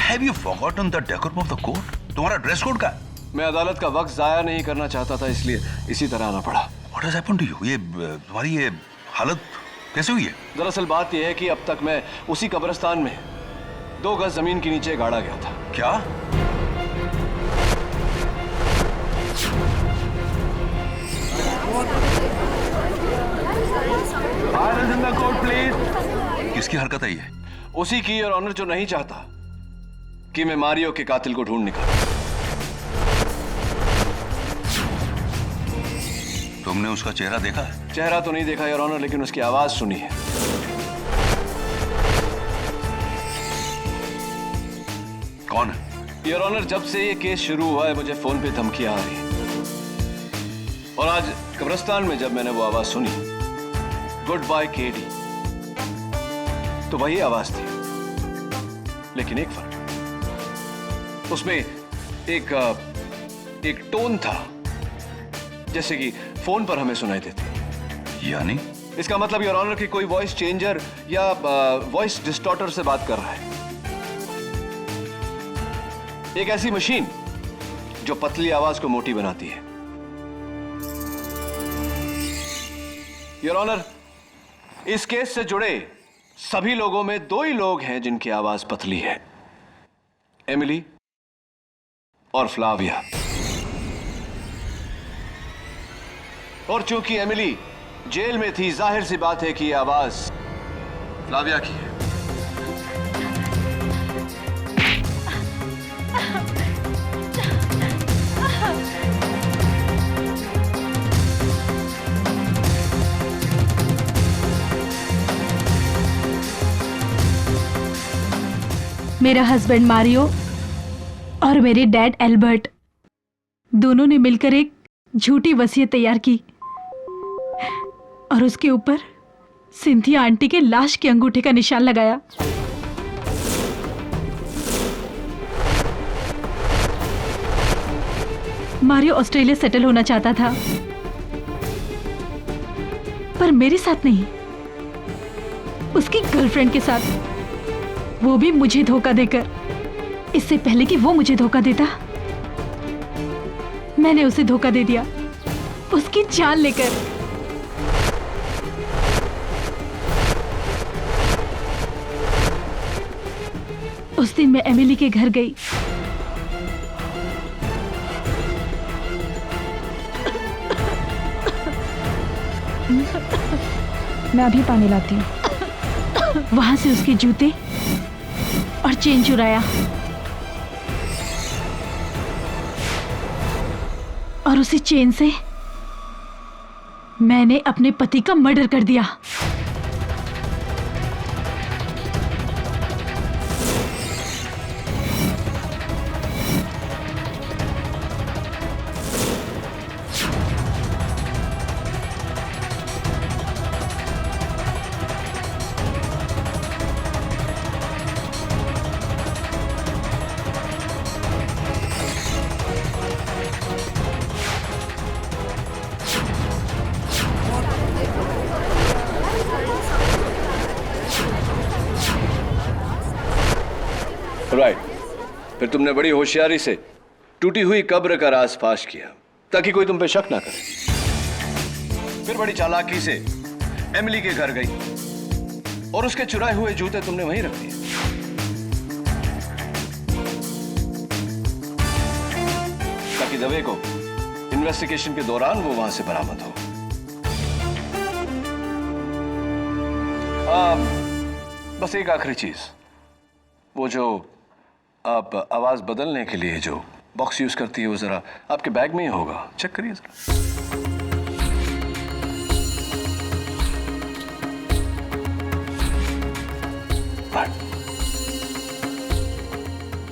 S12: Have you forgotten the decorum of the court? तुम्हारा ड्रेस कोड का है?
S7: मैं अदालत का वक्त जाया नहीं करना चाहता था, इसलिए इसी तरह आना पड़ा।
S12: What has happened to you? ये तुम्हारी ये हालत कैसे हुई है?
S7: दरअसल बात यह है कि अब तक मैं उसी कब्रिस्तान में 2 गज जमीन के नीचे गाड़ा गया था।
S12: क्या?
S7: Court please.
S12: किसकी हरकत है ये?
S7: उसी की योर ऑनर, जो नहीं चाहता कि मैं मारियो के कातिल को ढूंढ निकालूं।
S12: तुमने उसका चेहरा देखा है?
S7: चेहरा तो नहीं देखा योर ऑनर, लेकिन उसकी आवाज सुनी है।
S12: कौन है?
S7: योर ऑनर, जब से ये केस शुरू हुआ है मुझे फोन पे धमकियां आ रही हैं। और आज कब्रिस्तान में जब मैंने वो आवाज सुनी, गुड बाय केडी, तो वही आवाज थी, लेकिन एक फर्क, उसमें एक टोन था जैसे कि फोन पर हमें सुनाई देती।
S12: यानी?
S7: इसका मतलब योर ऑनर कि कोई वॉइस चेंजर या वॉइस डिस्टॉर्टर से बात कर रहा है। एक ऐसी मशीन जो पतली आवाज को मोटी बनाती है। योर ऑनर, इस केस से जुड़े सभी लोगों में 2 ही लोग हैं जिनकी आवाज पतली है, एमिली और फ्लाविया। और चूंकि एमिली जेल में थी, जाहिर सी बात है कि यह आवाज फ्लाविया की है।
S2: मेरा हस्बैंड मारियो और मेरे डैड एल्बर्ट दोनों ने मिलकर एक झूठी वसीयत तैयार की और उसके ऊपर सिंथिया आंटी के लाश के अंगूठे का निशान लगाया। मारियो ऑस्ट्रेलिया सेटल होना चाहता था, पर मेरे साथ नहीं, उसकी गर्लफ्रेंड के साथ, वो भी मुझे धोखा देकर। इससे पहले कि वो मुझे धोखा देता, मैंने उसे धोखा दे दिया, उसकी जान लेकर। उस दिन मैं एमिली के घर गई।
S3: मैं अभी पानी लाती हूँ।
S2: वहां से उसके जूते और चेन चुराया और उसी चेन से मैंने अपने पति का मर्डर कर दिया।
S7: राइट। फिर तुमने बड़ी होशियारी से टूटी हुई कब्र का राज फाश किया ताकि कोई तुम पे शक ना करे। फिर बड़ी चालाकी से एमिली के घर गई और उसके चुराए हुए जूते तुमने वहीं रख दिए ताकि दवे को इन्वेस्टिगेशन के दौरान वो वहां से बरामद हो। बस एक आखिरी चीज, वो जो आप आवाज बदलने के लिए जो बॉक्स यूज करती है वो जरा आपके बैग में ही होगा, चेक करिए जरा।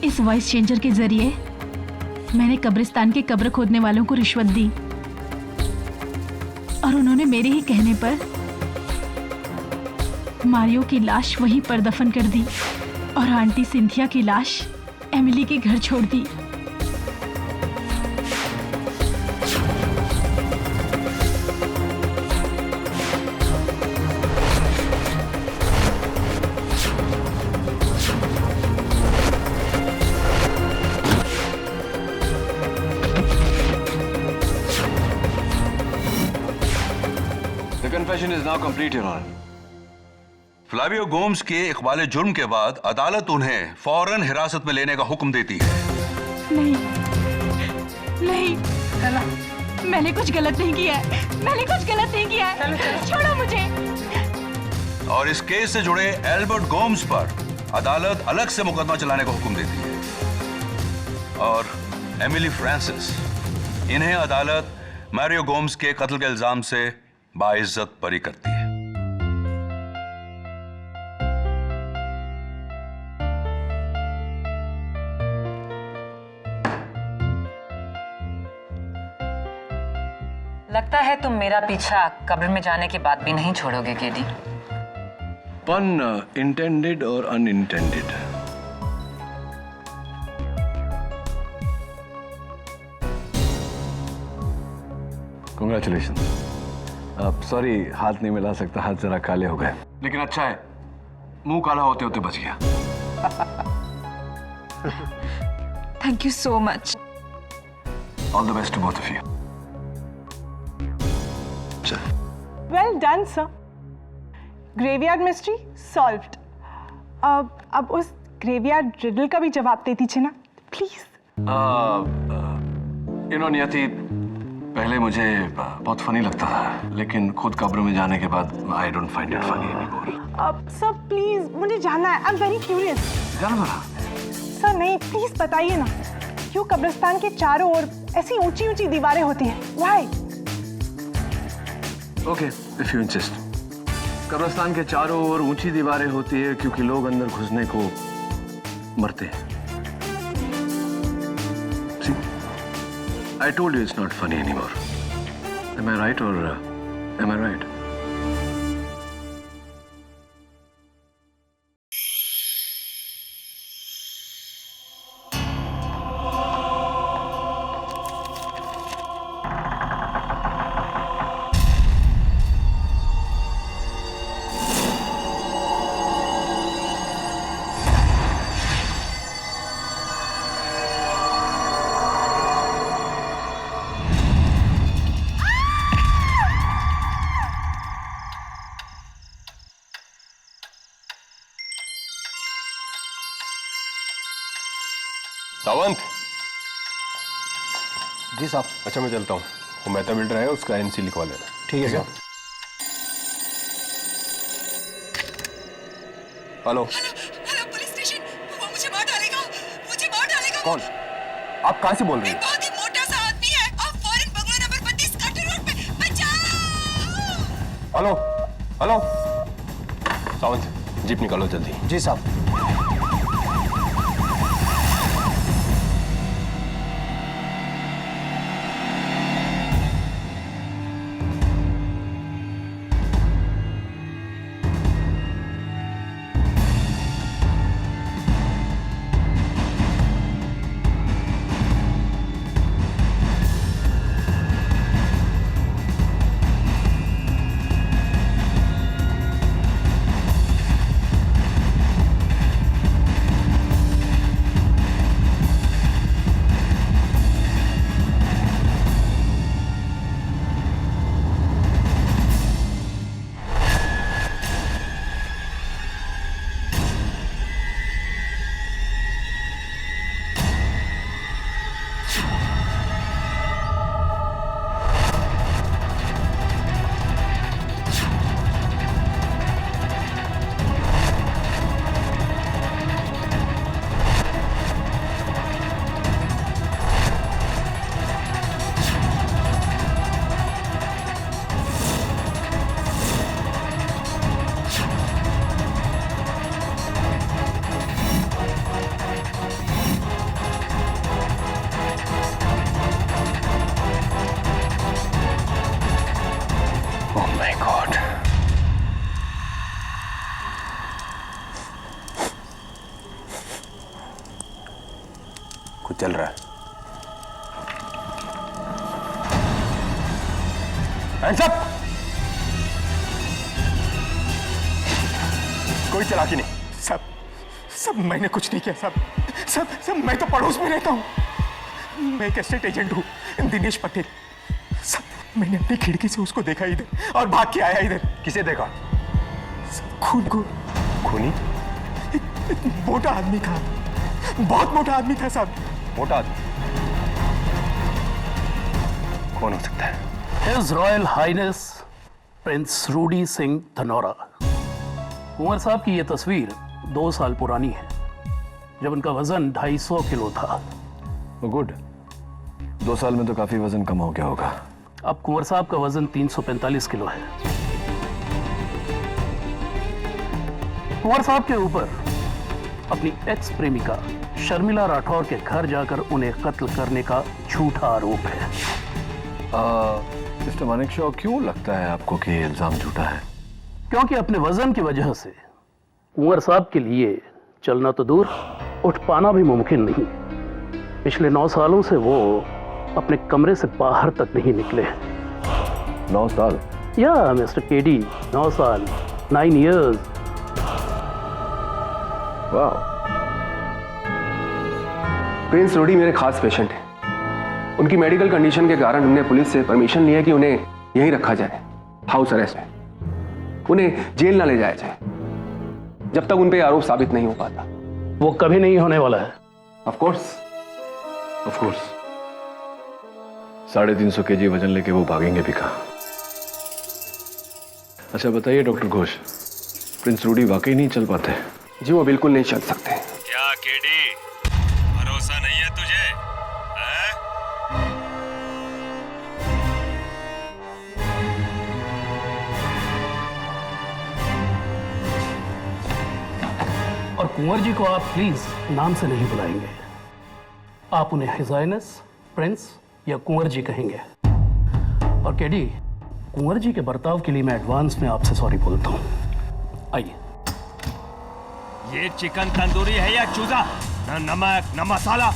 S2: इस वॉइस चेंजर के जरिए मैंने कब्रिस्तान के कब्र खोदने वालों को रिश्वत दी और उन्होंने मेरे ही कहने पर मारियो की लाश वहीं पर दफन कर दी और आंटी सिंथिया की लाश एमिली के घर छोड़ दी।
S7: The confession is now complete, Your Honor.
S12: Flavio Gomes के इकबाल जुर्म के बाद अदालत उन्हें फौरन हिरासत में लेने का हुक्म देती है।
S2: नहीं, नहीं, मैंने कुछ गलत नहीं किया है, मैंने कुछ गलत नहीं किया है, छोड़ो मुझे।
S12: और इस केस से जुड़े एल्बर्ट गोम्स पर अदालत अलग से मुकदमा चलाने का हुक्म देती है और एमिली फ्रांसिस, इन्हें अदालत मारियो गोम्स के कत्ल के इल्जाम से बाइज्जत बरी करती है।
S11: लगता है तुम मेरा पीछा कब्र में जाने के बाद भी नहीं छोड़ोगे केडी।
S7: पन इंटेंडेड और अनइंटेंडेड। कांग्रेचुलेशन। अब सॉरी, हाथ नहीं मिला सकता, हाथ जरा काले हो गए, लेकिन अच्छा है मुंह काला होते होते बच गया।
S3: Thank you so much.
S7: All the best to both of you.
S6: Well done sir, graveyard mystery solved. अब उस ग्रेवयार्ड रिडल का भी जवाब दे दीजिए ना प्लीज।
S7: नियति, पहले मुझे बहुत फनी लगता था, लेकिन खुद कब्र में जाने के बाद I don't find it funny anymore.
S6: Sir please, मुझे जानना है, आई एम वेरी क्यूरियस।
S7: जानो ना
S6: सर नहीं, प्लीज बताइए ना, क्यों कब्रिस्तान के चारों ओर ऐसी ऊंची ऊंची दीवारें होती हैं? Why?
S7: Okay, if you insist. कब्रिस्तान के चारों ओर ऊंची दीवारें होती है क्योंकि लोग अंदर घुसने को मरते हैं। See, I told you it's not funny anymore. Am I right or am I right?
S5: जी साहब।
S4: अच्छा मैं चलता हूँ, वो मेहता बिल्डर है उसका एनसी लिखवा लेना।
S5: ठीक है साहब।
S4: हेलो
S16: हेलो पुलिस स्टेशन, वो मुझे मार डालेगा, मुझे मार डालेगा।
S4: कौन? आप कहाँ से बोल रही हैं?
S16: बहुत ही मोटा सा आदमी है और फॉरेन बंगलो नंबर 32 काटो रोड पे। बचाओ।
S4: हेलो हेलो सावंत, जीप निकालो जल्दी।
S5: जी साहब।
S4: कुछ चल रहा है। Hands up! कोई चालाकी नहीं।
S14: सब मैंने कुछ नहीं किया सब मैं तो पड़ोस में रहता हूँ। मैं एक एस्टेट एजेंट हूँ, दिनेश पटेल। सब मैंने अपनी खिड़की से उसको देखा इधर और भाग के आया इधर।
S4: किसे देखा?
S14: खून को।
S4: खूनी?
S14: एक मोटा आदमी था, बहुत मोटा आदमी था साहब।
S4: मोटा आदमी? कौन हो सकता है?
S17: His Royal Highness prince Rudy Singh Dhanaura. Kunwar Sahab की यह तस्वीर 2 साल पुरानी है, जब उनका वजन 250 किलो था।
S7: गुड, 2 साल में तो काफी वजन कम हो गया होगा।
S17: अब कुंवर साहब का वजन 345 किलो है। कुंवर साहब के ऊपर अपनी एक्स प्रेमिका शर्मिला राठौर के घर जाकर उन्हें कत्ल करने का झूठा आरोप है।
S7: मिस्टर मानेकशॉ, क्यों लगता है आपको कि ये इल्जाम झूठा है?
S17: क्योंकि अपने वजन की वजह से कुंवर साहब के लिए चलना तो दूर, उठ पाना भी मुमकिन नहीं। पिछले 9 सालों से वो अपने कमरे से बाहर तक नहीं निकले।
S7: 9 साल?
S17: या मिस्टर केडी, 9 साल, 9 years।
S7: वाह।
S18: प्रिंस रूडी मेरे खास पेशेंट हैं। उनकी मेडिकल कंडीशन के कारण हमने पुलिस से परमिशन लिया कि उन्हें यहीं रखा जाए, हाउस अरेस्ट में। उन्हें जेल ना ले जाया जाए जब तक उन पे आरोप साबित नहीं हो पाता।
S17: वो कभी नहीं होने वाला है।
S18: Of course.
S7: 350 kg वजन लेके वो भागेंगे भी कहाँ? अच्छा बताइए डॉक्टर घोष, प्रिंस रूडी वाकई नहीं चल पाते?
S18: जी वो बिल्कुल नहीं चल सकते।
S8: क्या केडी, भरोसा नहीं है तुझे?
S17: और कुंवर जी को आप प्लीज नाम से नहीं बुलाएंगे, आप उन्हें हिज हाइनेस प्रिंस या कुंवर जी कहेंगे। और केडी, कुंवर जी के बर्ताव के लिए मैं एडवांस में आपसे सॉरी बोलता हूँ। आइए।
S8: ये चिकन तंदूरी है या चूजा? न नमक न मसाला।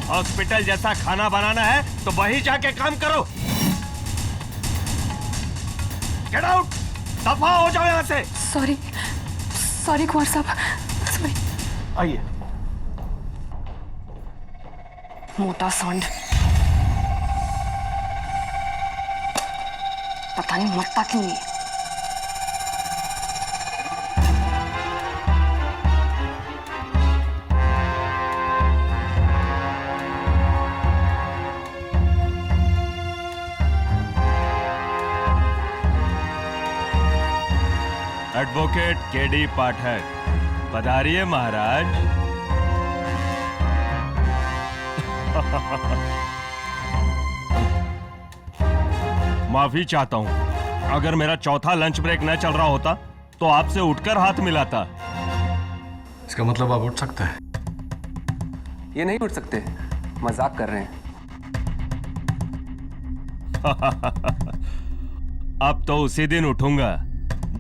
S8: हॉस्पिटल जैसा खाना बनाना है तो वहीं जाके काम करो। गेट आउट, दफा हो जाओ यहाँ से।
S16: सॉरी कुंवर साहब, सॉरी।
S17: आइए।
S16: मोटा सांड, पता नहीं मरता क्यों नहीं।
S4: एडवोकेट केडी पाठक, पधारिए महाराज। माफी चाहता हूं, अगर मेरा चौथा लंच ब्रेक न चल रहा होता तो आपसे उठकर हाथ मिलाता।
S7: इसका मतलब आप उठ सकते हैं?
S18: ये नहीं उठ सकते, मजाक कर रहे हैं।
S4: अब तो उसी दिन उठूंगा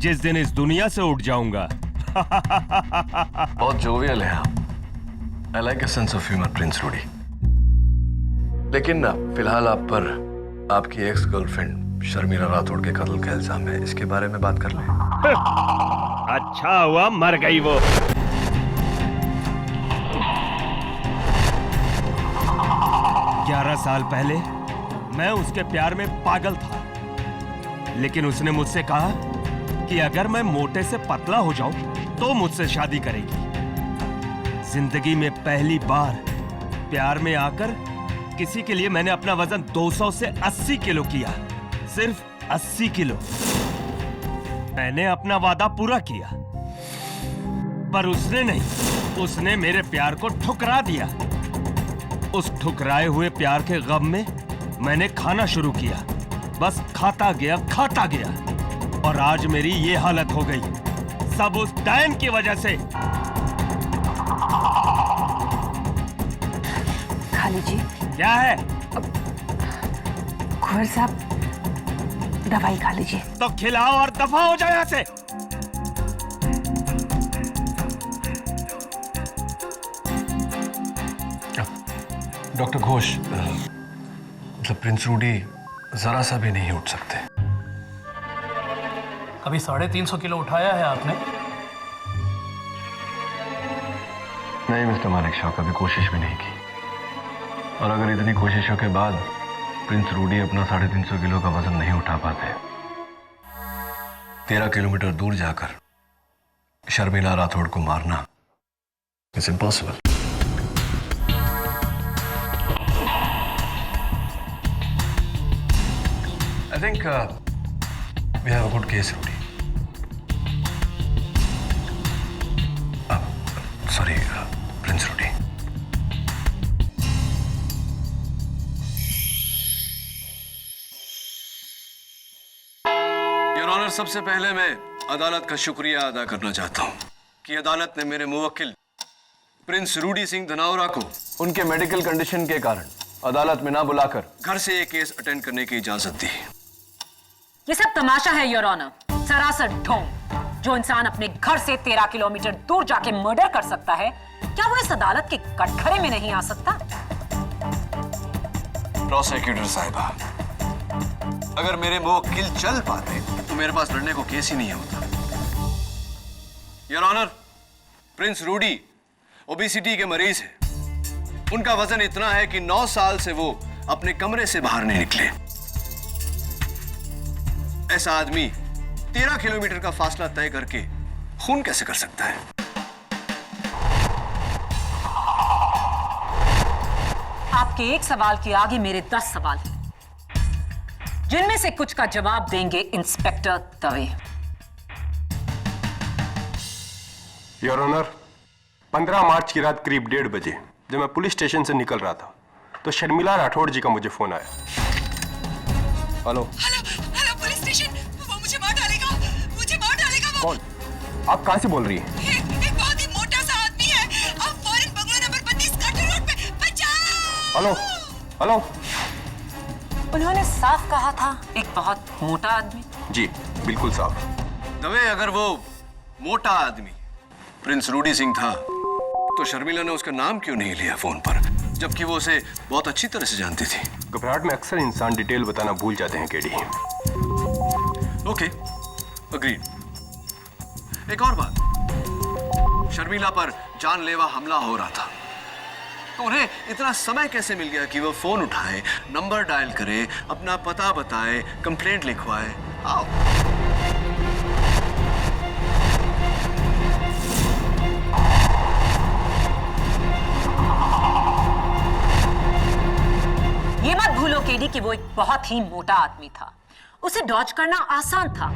S4: जिस दिन इस दुनिया से उठ जाऊंगा।
S7: बहुत जोवियल है आप। I like a sense of humour Prince Rudy. लेकिन ना फिलहाल आप पर आपकी एक्स गर्लफ्रेंड शर्मिला राठौड़ के कत्ल का इल्जाम है, इसके बारे में बात कर लें।
S4: अच्छा हुआ मर गई वो। 11 साल पहले मैं उसके प्यार में पागल था, लेकिन उसने मुझसे कहा कि अगर मैं मोटे से पतला हो जाऊं तो मुझसे शादी करेगी। जिंदगी में पहली बार प्यार में आकर किसी के लिए मैंने अपना वजन 200 से 80 किलो किया, सिर्फ 80 किलो। मैंने अपना वादा पूरा किया, पर उसने नहीं, उसने मेरे प्यार को ठुकरा दिया। उस ठुकराए हुए प्यार के गम में मैंने खाना शुरू किया, बस खाता गया और आज मेरी ये हालत हो गई, सब उस डैन की वजह से।
S11: खा लीजिए।
S4: क्या है?
S11: कुंवर साहब, दवाई खा लीजिए।
S4: तो खिलाओ और दफा हो जाए यहाँ से।
S7: डॉक्टर घोष, मतलब प्रिंस रूडी जरा सा भी नहीं उठ सकते।
S17: अभी 350 किलो उठाया है आपने?
S7: नहीं मिस्टर मालिक शाह, कभी कोशिश भी नहीं की। और अगर इतनी कोशिशों के बाद प्रिंस रूडी अपना 350 किलो का वजन नहीं उठा पाते, 13 किलोमीटर दूर जाकर शर्मिला राठौड़ को मारना it's impossible. I think we have a good case, Rudy. Sorry, Prince Rudy. Your honour, सबसे पहले मैं अदालत का शुक्रिया अदा करना चाहता हूं कि अदालत ने मेरे मुवक्किल प्रिंस रूडी सिंह धनावरा को उनके मेडिकल कंडीशन के कारण अदालत में ना बुलाकर घर से ये केस अटेंड करने की इजाजत दी।
S11: ये सब तमाशा है योर ऑनर, सरासर ढोंग। जो इंसान अपने घर से 13 किलोमीटर दूर जाके मर्डर कर सकता है, क्या वो इस अदालत के कटघरे में नहीं आ सकता?
S7: प्रोसिक्यूटर साहिबा, अगर मेरे मुवक्किल चल पाते तो मेरे पास लड़ने को केस ही नहीं होता। Your honour, Prince Rudy obesity के मरीज है। उनका वजन इतना है कि 9 साल से वो अपने कमरे से बाहर नहीं निकले। ऐसा आदमी 13 किलोमीटर का फासला तय करके खून कैसे कर सकता है?
S11: आपके एक सवाल के आगे मेरे 10 सवाल हैं, जिनमें से कुछ का जवाब देंगे इंस्पेक्टर दवे।
S4: योर ऑनर, 15 मार्च की रात करीब 1:30 बजे जब मैं पुलिस स्टेशन से निकल रहा था तो शर्मिला राठौड़ जी का मुझे फोन आया। हेलो
S16: पुलिस स्टेशन, वो मुझे मार डालेगा, मुझे मार डालेगा वो।
S4: कौन? आप कहां से बोल रही हैं?
S16: एक बहुत ही मोटा सा आदमी है, अब foreign bungalow number 32 cutter road पे। बचाओ!
S4: Hello hello.
S11: उन्होंने साफ कहा था एक बहुत मोटा आदमी।
S4: जी बिल्कुल साफ।
S7: दवे, अगर वो मोटा आदमी प्रिंस रूडी सिंह था तो शर्मिला ने उसका नाम क्यों नहीं लिया फोन पर, जबकि वो उसे बहुत अच्छी तरह से जानती थी?
S4: घबराहट में अक्सर इंसान डिटेल बताना भूल जाते हैं केडी।
S7: Okay, agreed. एक और बात, शर्मिला पर जानलेवा हमला हो रहा था, तो उन्हें इतना समय कैसे मिल गया कि वो फोन उठाए, नंबर डायल करे, अपना पता बताए, कंप्लेंट लिखवाए? आओ।
S11: ये मत भूलो केडी कि वो एक बहुत ही मोटा आदमी था, उसे डॉज करना आसान था।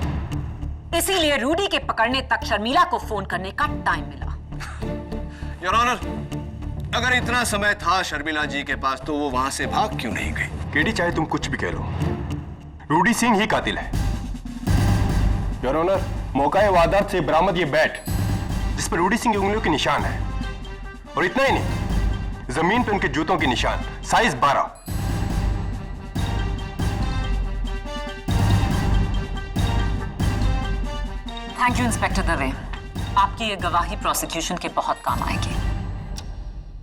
S11: इसीलिए रूडी के पकड़ने तक शर्मिला को फोन करने का टाइम मिला।
S7: योर ऑनर, अगर इतना समय था शर्मिला जी के पास तो वो वहां से भाग क्यों नहीं गई?
S14: केडी, चाहे तुम कुछ भी कह लो, रूडी सिंह ही कातिल है। योर ऑनर, मौका वारदात से बरामद ये बैट जिस पर रूडी सिंह की उंगलियों के निशान है, और इतना ही नहीं, जमीन पर उनके जूतों के निशान, size 12।
S11: Thank you inspector Dave, आपकी ये गवाही प्रोसिक्यूशन के बहुत काम आएगी।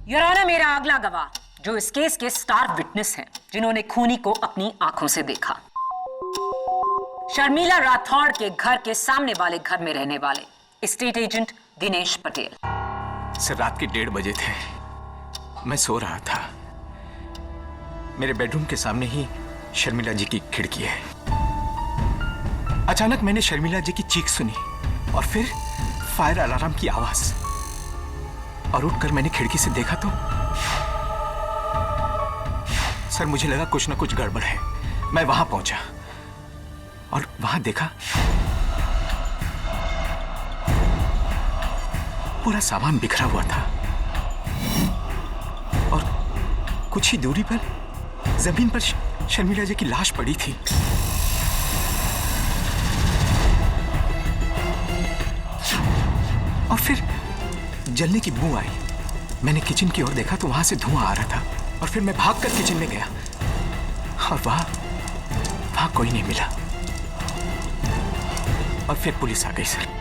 S11: योर ऑनर, मेरा अगला गवाह जो इस केस के स्टार विटनेस हैं, जिन्होंने खूनी को अपनी आंखों से देखा, शर्मिला राठौड़ के घर के सामने वाले घर में रहने वाले state agent Dinesh Patel.
S14: Sir, रात के 1:30 बजे थे, मैं सो रहा था। मेरे बेडरूम के सामने ही शर्मिला जी की खिड़की है। अचानक मैंने शर्मिला जी की चीख सुनी और फिर फायर अलार्म की आवाज, और उठकर मैंने खिड़की से देखा तो सर मुझे लगा कुछ ना कुछ गड़बड़ है। मैं वहां पहुंचा और वहां देखा पूरा सामान बिखरा हुआ था और कुछ ही दूरी पर जमीन पर शर्मिला जी की लाश पड़ी थी। और फिर जलने की बू आई। मैंने किचन की ओर देखा तो वहां से धुआं आ रहा था, और फिर मैं भागकर किचन में गया और वहां कोई नहीं मिला। और फिर पुलिस आ गई सर।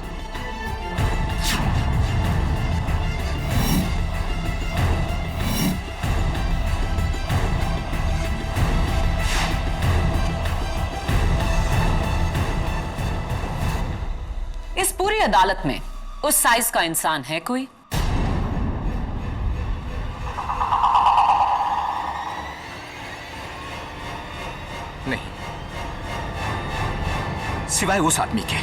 S11: इस पूरी अदालत में उस साइज का इंसान है कोई?
S14: नहीं, सिवाय उस आदमी के।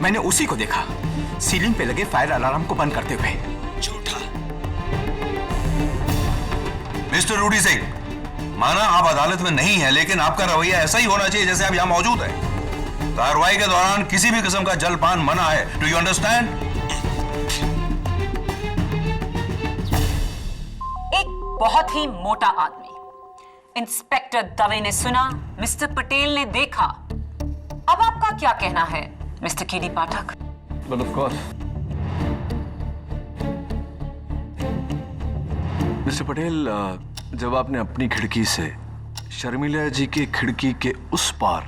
S14: मैंने उसी को देखा सीलिंग पे लगे फायर अलार्म को बंद करते हुए।
S12: झूठा। मिस्टर रूडी सिंह, माना आप अदालत में नहीं है, लेकिन आपका रवैया ऐसा ही होना चाहिए जैसे आप यहां मौजूद हैं। कार्रवाई के दौरान किसी भी किस्म का जलपान मना है। Do you understand?
S11: एक बहुत ही मोटा आदमी, इंस्पेक्टर दवे ने सुना, मिस्टर पटेल ने देखा। अब आपका क्या कहना है mister KD Pathak?
S7: But of course, mister Patel, जब आपने अपनी खिड़की से शर्मिला जी की खिड़की के उस पार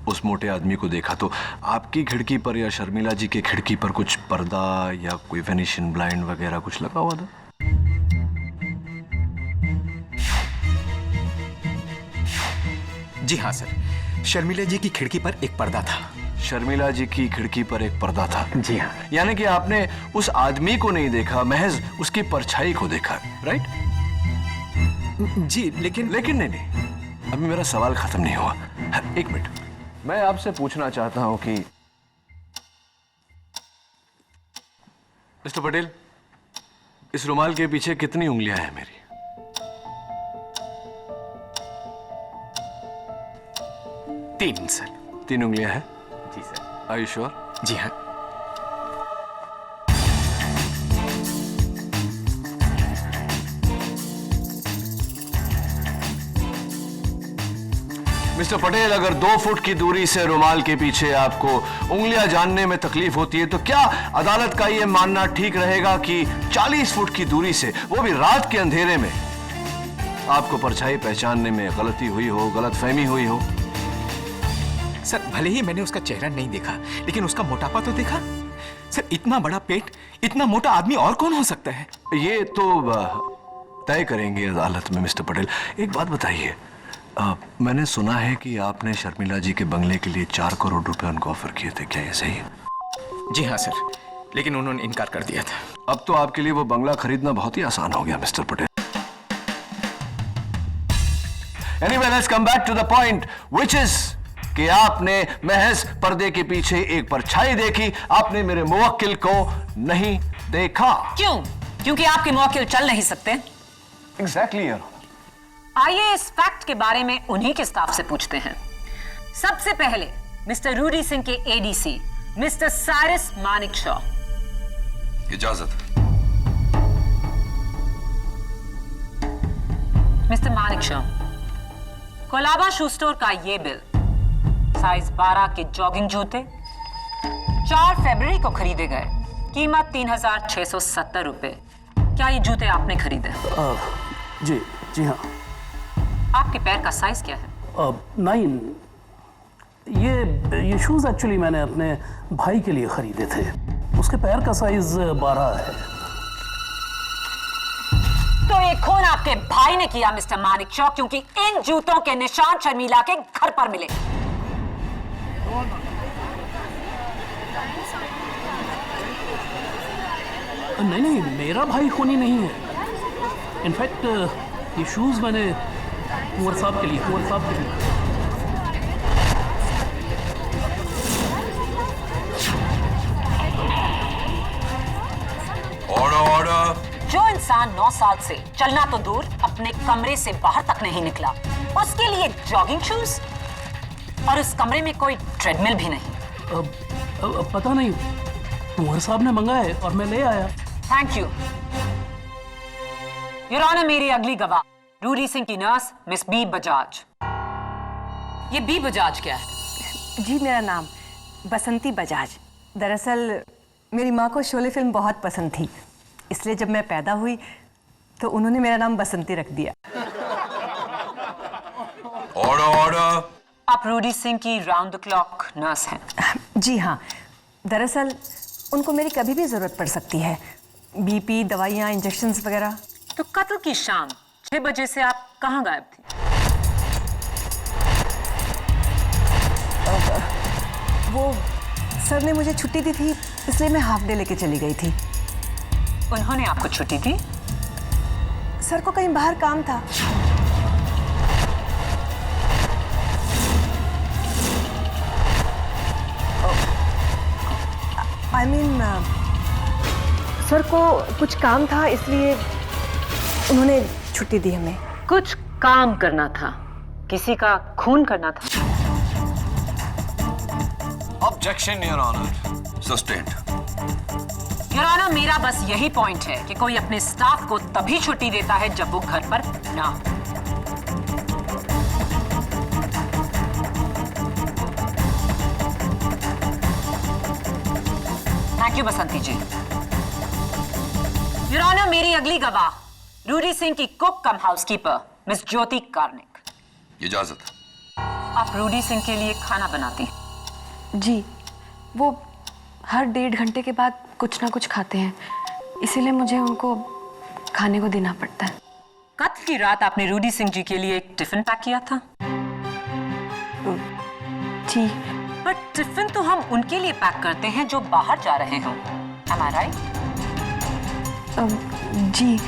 S7: उस मोटे आदमी को देखा, तो आपकी खिड़की पर या शर्मिला जी की खिड़की पर कुछ पर्दा या कोई वेनिशियन ब्लाइंड वगैरह कुछ लगा हुआ था?
S14: जी हाँ सर, शर्मिला जी की खिड़की पर एक पर्दा था।
S7: शर्मिला जी की खिड़की पर एक पर्दा था?
S14: जी हाँ।
S7: यानी कि आपने उस आदमी को नहीं देखा, महज उसकी परछाई को देखा, राइट?
S14: जी, लेकिन
S7: नहीं, अभी मेरा सवाल खत्म नहीं हुआ। एक मिनट, मैं आपसे पूछना चाहता हूं कि मिस्टर पटेल, इस रुमाल के पीछे कितनी उंगलियां हैं मेरी?
S14: 3 सर।
S7: 3 उंगलियां हैं?
S14: जी सर।
S7: Are you sure?
S14: जी हाँ।
S7: मिस्टर पटेल, अगर 2 फुट की दूरी से रुमाल के पीछे आपको उंगलियां जानने में तकलीफ होती है, तो क्या अदालत का यह मानना ठीक रहेगा कि 40 फुट की दूरी से, वो भी रात के अंधेरे में, आपको परछाई पहचानने में गलती हुई हो, गलतफहमी हुई हो?
S14: सर, भले ही मैंने उसका चेहरा नहीं देखा, लेकिन उसका मोटापा तो देखा। सर, इतना बड़ा पेट, इतना मोटा आदमी और कौन हो सकता है?
S7: ये तो तय करेंगे अदालत में। मिस्टर पटेल, एक बात बताइए, मैंने सुना है कि आपने शर्मिला जी के बंगले के लिए 4 करोड़ रुपए उनको ऑफर किए थे, क्या ये सही है?
S14: जी हाँ सर, लेकिन उन्होंने इनकार कर दिया था।
S7: अब तो आपके लिए वो बंगला खरीदना बहुत ही आसान हो गया mister Patel. Anyway, let's come back to the point, which is कि आपने महज पर्दे के पीछे एक परछाई देखी, आपने मेरे मुवक्किल को नहीं देखा।
S11: क्यों? क्योंकि आपके मुवक्किल चल नहीं सकते।
S7: एग्जैक्टली यार।
S11: आइए इस फैक्ट के बारे में उन्हीं के स्टाफ से पूछते हैं। सबसे पहले मिस्टर रूडी सिंह के एडीसी मिस्टर साइरस मानिकशॉ।
S12: इजाजत।
S11: Mister Manekshaw, Colaba shoe store का ये बिल, साइज 12 के जॉगिंग जूते 4 फरवरी को खरीदे गए, कीमत 3,670 रुपए। क्या ये जूते आपने खरीदे?
S17: जी हाँ।
S11: आपके पैर का साइज क्या है?
S17: 9। ये शूज एक्चुअली मैंने अपने भाई के लिए खरीदे थे। उसके पैर का साइज 12 है।
S11: तो ये खून आपके भाई ने किया मिस्टर मानिकशॉ, क्योंकि इन जूतों के निशान शर्मिला के घर पर मिले।
S17: नहीं, मेरा भाई खूनी नहीं है। इनफैक्ट ये शूज मैंने कुंवर साहब के लिए
S12: ऑर्डर।
S11: जो इंसान 9 साल से चलना तो दूर अपने कमरे से बाहर तक नहीं निकला, उसके लिए जॉगिंग शूज, और उस कमरे में कोई ट्रेडमिल भी नहीं।
S17: पता नहीं, कुंवर साहब ने मंगाए और मैं ले आया।
S11: Thank you your honour. मेरी अगली गवाह रूडी सिंह की नर्स मिस बी बजाज। ये बी बजाज क्या है?
S19: जी, मेरा नाम बसंती बजाज। दरअसल मेरी माँ को शोले फिल्म बहुत पसंद थी, इसलिए जब मैं पैदा हुई तो उन्होंने मेरा नाम बसंती रख दिया।
S12: ऑर्डर।
S11: आप रूडी सिंह की राउंड द क्लॉक नर्स हैं?
S19: जी हाँ, दरअसल उनको मेरी कभी भी जरूरत पड़ सकती है, बीपी, दवाइयाँ, इंजेक्शंस वगैरह।
S11: तो कत्ल की शाम 6 बजे से आप कहाँ गायब थी?
S19: वो सर ने मुझे छुट्टी दी थी, इसलिए मैं हाफ डे लेके चली गई थी।
S11: उन्होंने आपको छुट्टी दी?
S19: सर को कहीं बाहर काम था। I mean, सर को कुछ काम था, इसलिए उन्होंने छुट्टी दी हमें।
S11: कुछ काम करना था? किसी का खून करना था?
S7: Objection your honour.
S12: Sustained.
S11: Your honour, मेरा बस यही पॉइंट है कि कोई अपने स्टाफ को तभी छुट्टी देता है जब वो घर पर ना हो। Thank you Basanti ji. Your honour, मेरी अगली गवाह रूडी सिंह की cook cum housekeeper miss Jyoti Karnik.
S12: इजाजत।
S11: आप रूडी सिंह के लिए खाना बनाती हैं?
S20: जी, वो हर 1.5 घंटे के बाद कुछ ना कुछ खाते हैं, इसीलिए मुझे उनको खाने को देना पड़ता है।
S11: कत्ल की रात आपने रूडी सिंह जी के लिए एक टिफिन पैक किया था?
S20: जी।
S11: पर टिफिन तो हम उनके लिए पैक करते हैं जो बाहर जा रहे हों। Am I right?
S20: जी,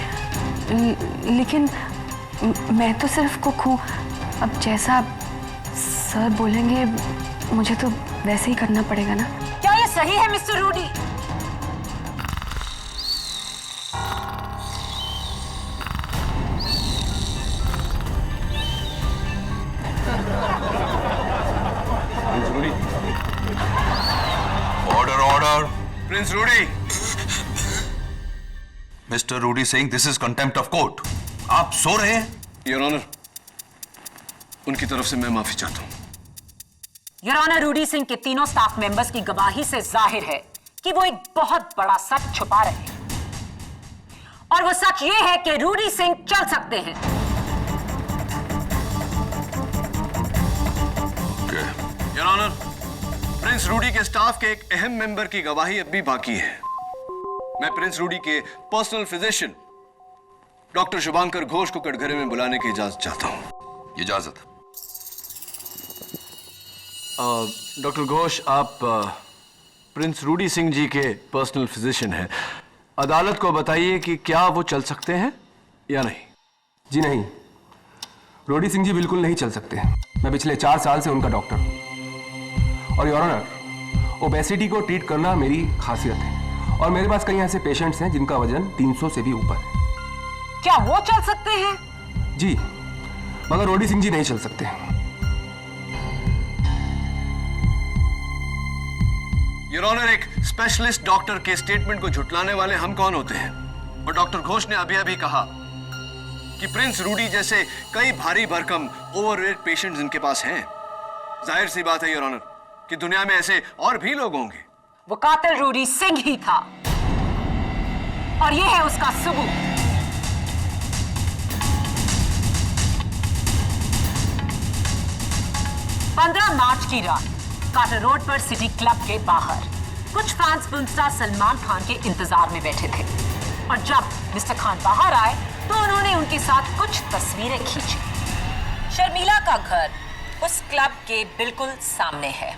S20: लेकिन मैं तो सिर्फ कुक हूँ। अब जैसा सर बोलेंगे मुझे तो वैसे ही करना पड़ेगा ना।
S11: क्या ये सही है mister Rudy?
S12: Order.
S7: Prince Rudy.
S12: Mister Rudy Singh, this is contempt of court. आप सो रहे हैं?
S7: योर ऑनर, उनकी तरफ से मैं माफी चाहता हूं।
S11: योर ऑनर, रूडी सिंह के तीनों स्टाफ मेंबर्स की गवाही से जाहिर है कि वो एक बहुत बड़ा सच छुपा रहे हैं, और वो सच ये है कि रूडी सिंह चल सकते हैं।
S7: योर ऑनर, प्रिंस रूडी के स्टाफ के एक अहम मेंबर की गवाही अब भी बाकी है। मैं प्रिंस रूडी के personal physician doctor Shubhankar Ghosh को कटघरे में बुलाने की इजाजत चाहता हूं।
S12: इजाजत।
S7: डॉक्टर घोष, आप प्रिंस रूडी सिंह जी के पर्सनल फिजिशियन हैं। अदालत को बताइए कि क्या वो चल सकते हैं या नहीं।
S18: जी नहीं, रूडी सिंह जी बिल्कुल नहीं चल सकते। मैं पिछले 4 साल से उनका डॉक्टर हूं, और योर ऑनर, ओबेसिटी को ट्रीट करना मेरी खासियत है, और मेरे पास कई ऐसे पेशेंट्स हैं जिनका वजन 300 से भी ऊपर है।
S11: क्या वो चल सकते हैं?
S18: जी, मगर रोडी सिंह जी नहीं चल सकते।
S7: योर ऑनर, एक स्पेशलिस्ट डॉक्टर के स्टेटमेंट को झुटलाने वाले हम कौन होते हैं? और डॉक्टर घोष ने अभी अभी कहा कि प्रिंस रूडी जैसे कई भारी भरकम ओवरवेट पेशेंट्स इनके पास हैं। जाहिर सी बात है योर ऑनर कि दुनिया में ऐसे और भी लोग होंगे।
S11: वो कातिल रूडी सिंह ही था और ये है उसका सबूत। मार्च की रात कार्टर रोड पर सिटी क्लब के बाहर कुछ fans film star Salman Khan के इंतजार में बैठे थे और जब मिस्टर खान बाहर आए तो उन्होंने उनके साथ कुछ तस्वीरें खींची। शर्मिला का घर उस क्लब के बिल्कुल सामने है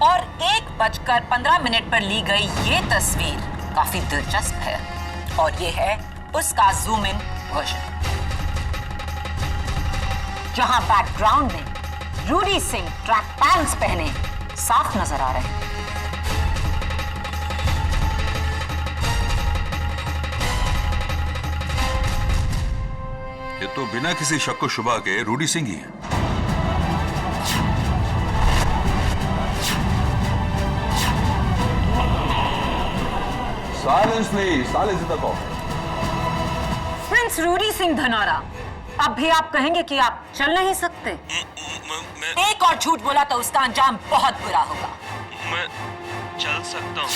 S11: और 1:15 पर ली गई ये तस्वीर काफी दिलचस्प है और ये है उसका जूम इन वर्जन, जहां बैकग्राउंड में रूडी सिंह ट्रैक पैंट्स पहने साफ नजर आ रहे हैं।
S12: ये तो बिना किसी शक व शुबा के रूडी सिंह ही है।
S7: Silence please, silence in the court.
S11: Prince Rudy Singh Dhanaura, अब भी आप कहेंगे कि आप चल नहीं सकते? एक और झूठ बोला तो उसका अंजाम बहुत बुरा होगा।
S4: मैं चल सकता हूँ।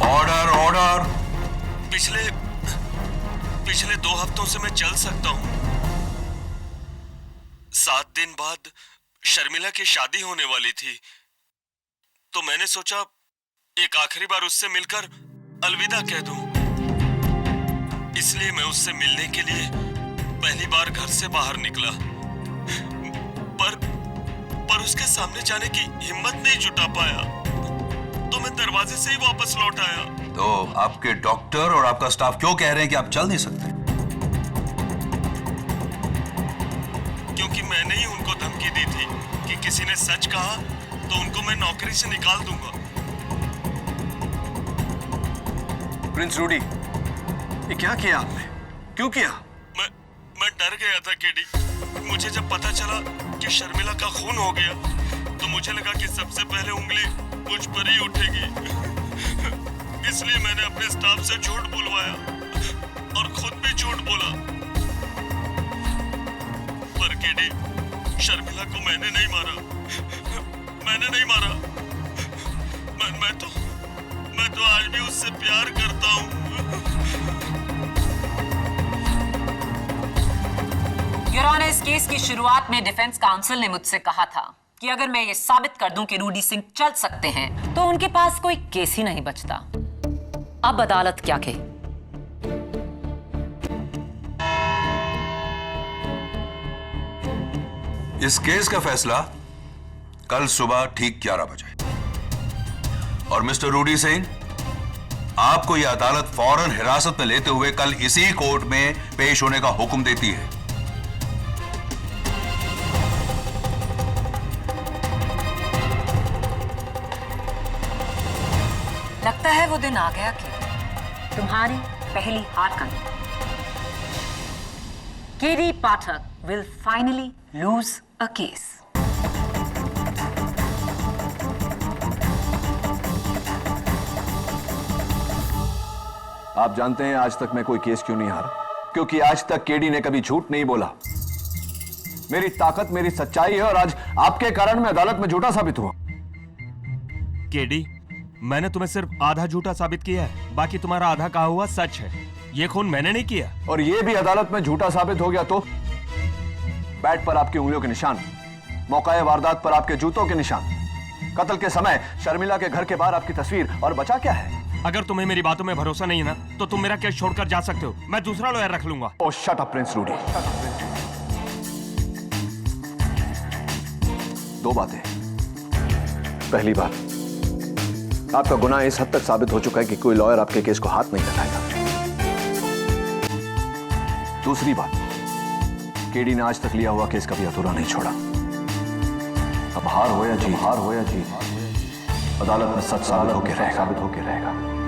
S12: Order, order.
S4: पिछले 2 हफ्तों से मैं चल सकता हूँ। 7 दिन बाद शर्मिला की शादी होने वाली थी, तो मैंने सोचा एक आखिरी बार उससे मिलकर अलविदा कह दूं। इसलिए मैं उससे मिलने के लिए पहली बार घर से बाहर निकला, पर उसके सामने जाने की हिम्मत नहीं जुटा पाया, तो मैं दरवाजे से ही वापस लौट आया।
S12: तो आपके डॉक्टर और आपका स्टाफ क्यों कह रहे हैं कि आप चल नहीं सकते?
S4: क्योंकि मैंने ही उनको धमकी दी थी कि किसी ने सच कहा तो उनको मैं नौकरी से निकाल दूंगा।
S7: प्रिंस रूडी, ये क्या किया आपने? क्यों किया?
S4: मैं डर गया था केडी। मुझे जब पता चला कि शर्मिला का खून हो गया तो मुझे लगा कि सबसे पहले उंगली मुझ पर ही उठेगी। इसलिए मैंने अपने स्टाफ से झूठ बुलवाया और खुद भी झूठ बोला। पर केडी, शर्मिला को मैंने नहीं मारा। मैं तो आज भी उससे प्यार करता हूँ।
S11: योर ऑनर, इस केस की शुरुआत में डिफेंस काउंसिल ने मुझसे कहा था कि अगर मैं ये साबित कर दूं कि रूडी सिंह चल सकते हैं तो उनके पास कोई केस ही नहीं बचता। अब अदालत क्या कहे?
S12: इस केस का फैसला कल सुबह ठीक 11 बजे। और मिस्टर रूडी सिंह, आपको यह अदालत फौरन हिरासत में लेते हुए कल इसी कोर्ट में पेश होने का हुक्म देती है।
S11: लगता है वो दिन आ गया कि तुम्हारी पहली हार का दिन। KD Pathak will finally lose a case.
S7: आप जानते हैं आज तक मैं कोई केस क्यों नहीं हारा? क्योंकि आज तक केडी ने कभी झूठ नहीं बोला। मेरी ताकत मेरी सच्चाई है और आज आपके कारण मैं अदालत में झूठा साबित हुआ।
S4: केडी, मैंने तुम्हें सिर्फ आधा झूठा साबित किया है, बाकी तुम्हारा आधा कहा हुआ सच है। ये खून मैंने नहीं किया।
S7: और ये भी अदालत में झूठा साबित हो गया तो बैट पर आपकी उंगलियों के निशान, मौकाए वारदात पर आपके जूतों के निशान, कत्ल के समय शर्मिला के घर के बाहर आपकी तस्वीर, और बचा क्या है?
S4: अगर तुम्हें मेरी बातों में भरोसा नहीं है ना, तो तुम मेरा केस छोड़कर जा सकते हो। मैं दूसरा लॉयर रख लूंगा।
S7: ओह शट अप प्रिंस रूडी। दो बातें। पहली बात, आपका गुनाह इस हद तक साबित हो चुका है कि कोई लॉयर आपके केस को हाथ नहीं लगाएगा। दूसरी बात, केडी ने आज तक लिया हुआ केस कभी अधूरा नहीं छोड़ा। अब हार हो या जीत, अदालत में सच साबित होके रहेगा।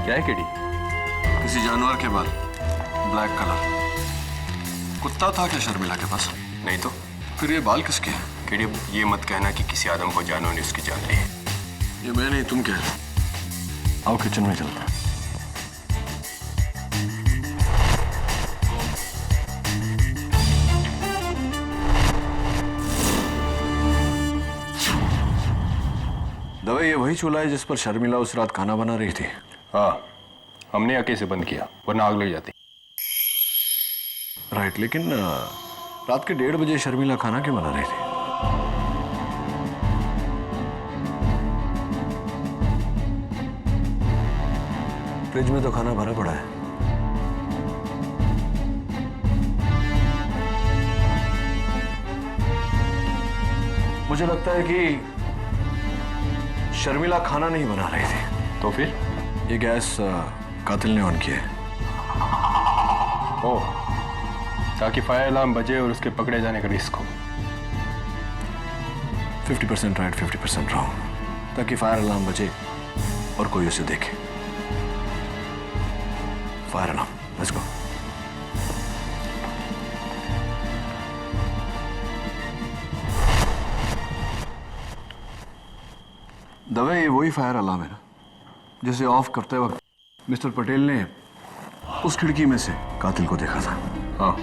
S12: क्या है केडी?
S7: किसी जानवर के बाल, ब्लैक कलर। कुत्ता था क्या शर्मिला के पास?
S18: नहीं तो
S7: फिर ये बाल किसके हैं?
S18: केडी, ये मत कहना कि किसी आदम को जानवर ने उसकी जान ली है।
S7: ये मैं नहीं, तुम कह रहे हो। आओ किचन में चलते हैं। दवा, ये वही चूल्हा है जिस पर शर्मिला उस रात खाना बना रही थी?
S18: हाँ, हमने आके से बंद किया वरना आग लग जाती।
S7: राइट, लेकिन रात के 1:30 बजे शर्मिला खाना क्यों बना रही थी? फ्रिज में तो खाना भरा पड़ा है। मुझे लगता है कि शर्मिला खाना नहीं बना रही थी।
S18: तो फिर
S7: ये गैस कातिल ने ऑन किया है।
S18: ओह, ताकि फायर अलार्म बजे और उसके पकड़े जाने का रिस्क हो।
S7: 50% राइट, 50% रॉन्ग। ताकि फायर अलार्म बजे और कोई उसे देखे। Fire alarm, let's go. दवा, ये वही फायर अलार्म है ना जिसे ऑफ करते वक्त मिस्टर पटेल ने उस खिड़की में से कातिल को देखा था?
S18: हाँ।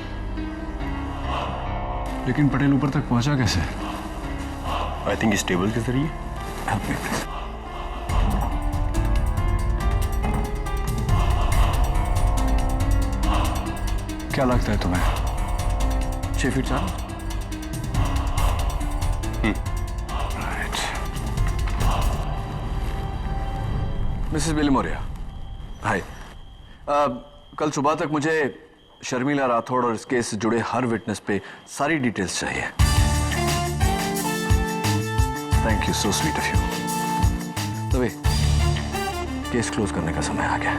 S7: लेकिन पटेल ऊपर तक पहुंचा कैसे?
S18: आई थिंक इस टेबल के जरिए।
S7: Help me please. क्या लगता है तुम्हें? 6 फीट 4? राइट। मिसेस बिलीमोरिया, हाय। कल सुबह तक मुझे शर्मिला राठौड़ और इस केस से जुड़े हर विटनेस पे सारी डिटेल्स चाहिए। Thank you, so sweet of you. तभी केस क्लोज करने का समय आ गया।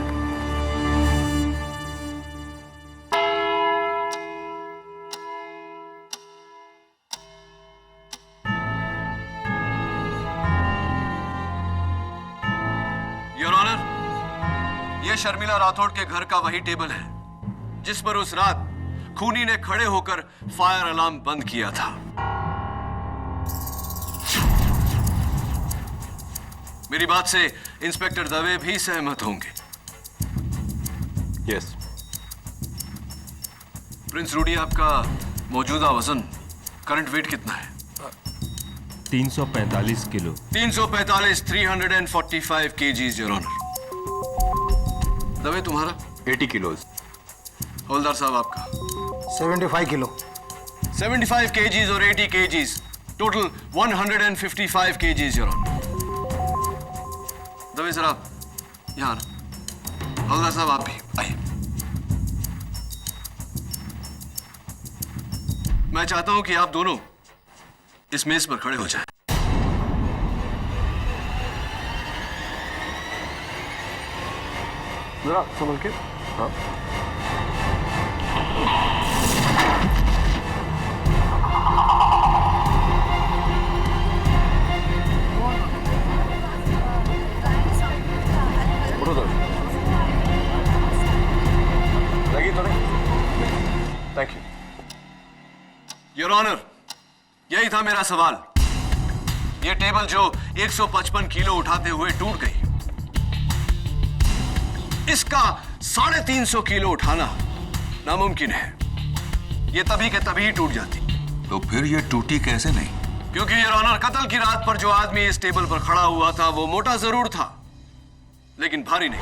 S7: योर ऑनर, यह शर्मिला राठौड़ के घर का वही टेबल है जिस पर उस रात खूनी ने खड़े होकर फायर अलार्म बंद किया था। मेरी बात से इंस्पेक्टर दवे भी सहमत होंगे।
S18: यस।
S7: प्रिंस रूडी, आपका मौजूदा वजन, करंट वेट कितना है?
S4: 345 kilo.
S7: 345, 345 kgs, your honour. Dave, तुम्हारा?
S18: 80 किलोज।
S7: हवलदार साहब, आपका?
S5: 75 किलो।
S7: 75 kgs और 80 kgs, total 155 kgs, your honour. Dave sir, आप यहाँ आना। हवलदार साहब, आप भी आइए। मैं चाहता हूं कि आप दोनों इस मेज पर खड़े हो जाएं। जरा संभल के। हाँ। उठो तो। लगी तो नहीं? Thank you. योर ऑनर, यही था मेरा सवाल। यह टेबल जो 155 किलो उठाते हुए टूट गई, इसका 350 किलो उठाना नामुमकिन है। यह तभी के तभी टूट जाती।
S12: तो फिर ये टूटी कैसे नहीं?
S7: क्योंकि योर ऑनर, कत्ल की रात पर जो आदमी इस टेबल पर खड़ा हुआ था वो मोटा जरूर था, लेकिन भारी नहीं।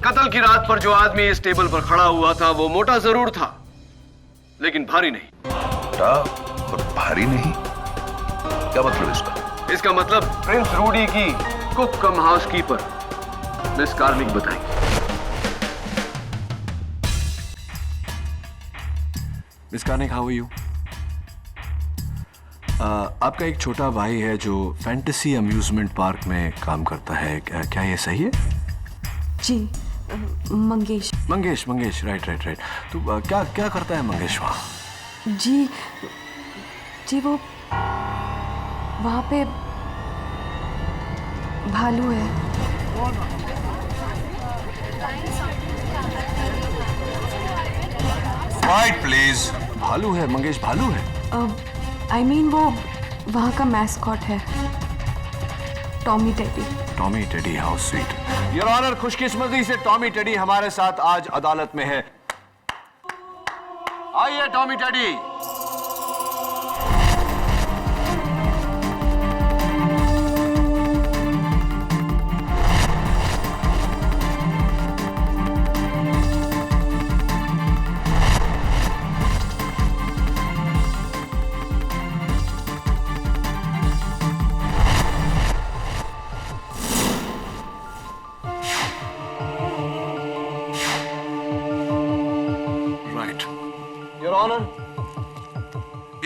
S7: कत्ल की रात पर जो आदमी इस टेबल पर खड़ा हुआ था वो मोटा जरूर था, लेकिन भारी नहीं।
S12: मोटा और भारी नहीं, क्या मतलब इसका?
S7: इसका मतलब प्रिंस रूडी की cook cum housekeeper miss Karnik बताएंगे। Miss Karnik, how are you? आपका एक छोटा भाई है जो फैंटेसी अम्यूजमेंट पार्क में काम करता है, क्या ये सही है?
S20: जी, Mangesh.
S7: Mangesh, Mangesh, right right right. तो क्या क्या करता है मंगेश वहाँ?
S20: जी वो वहाँ पे भालू है।
S12: Quiet, please.
S7: भालू है मंगेश, भालू है?
S20: I mean वो वहाँ का मैस्कॉट है, Tommy Teddy.
S7: Tommy Teddy, how sweet. Your honour, खुशकिस्मती से टॉमी टेडी हमारे साथ आज अदालत में है। आइए टॉमी टेडी।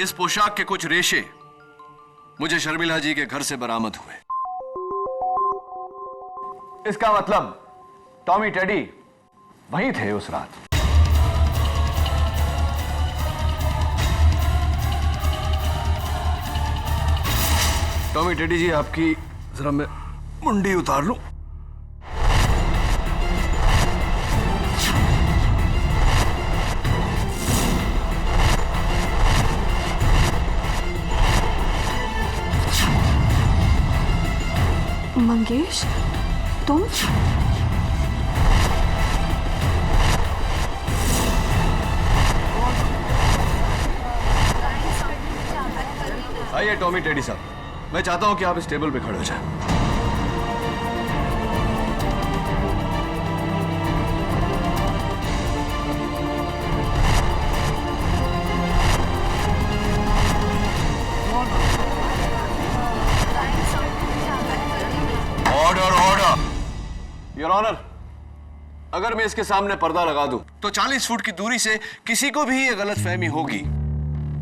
S7: इस पोशाक के कुछ रेशे मुझे शर्मिला जी के घर से बरामद हुए। इसका मतलब टॉमी टेडी वहीं थे उस रात। टॉमी टेडी जी, आपकी जरा मैं मुंडी उतार लूं।
S20: मंगेश, तुम?
S7: आइए टॉमी टेडी साहब, मैं चाहता हूं कि आप इस टेबल पे खड़े हो जाएं। Order, order. योर ऑनर, अगर मैं इसके सामने पर्दा लगा दूं तो 40 फुट की दूरी से किसी को भी ये गलतफहमी होगी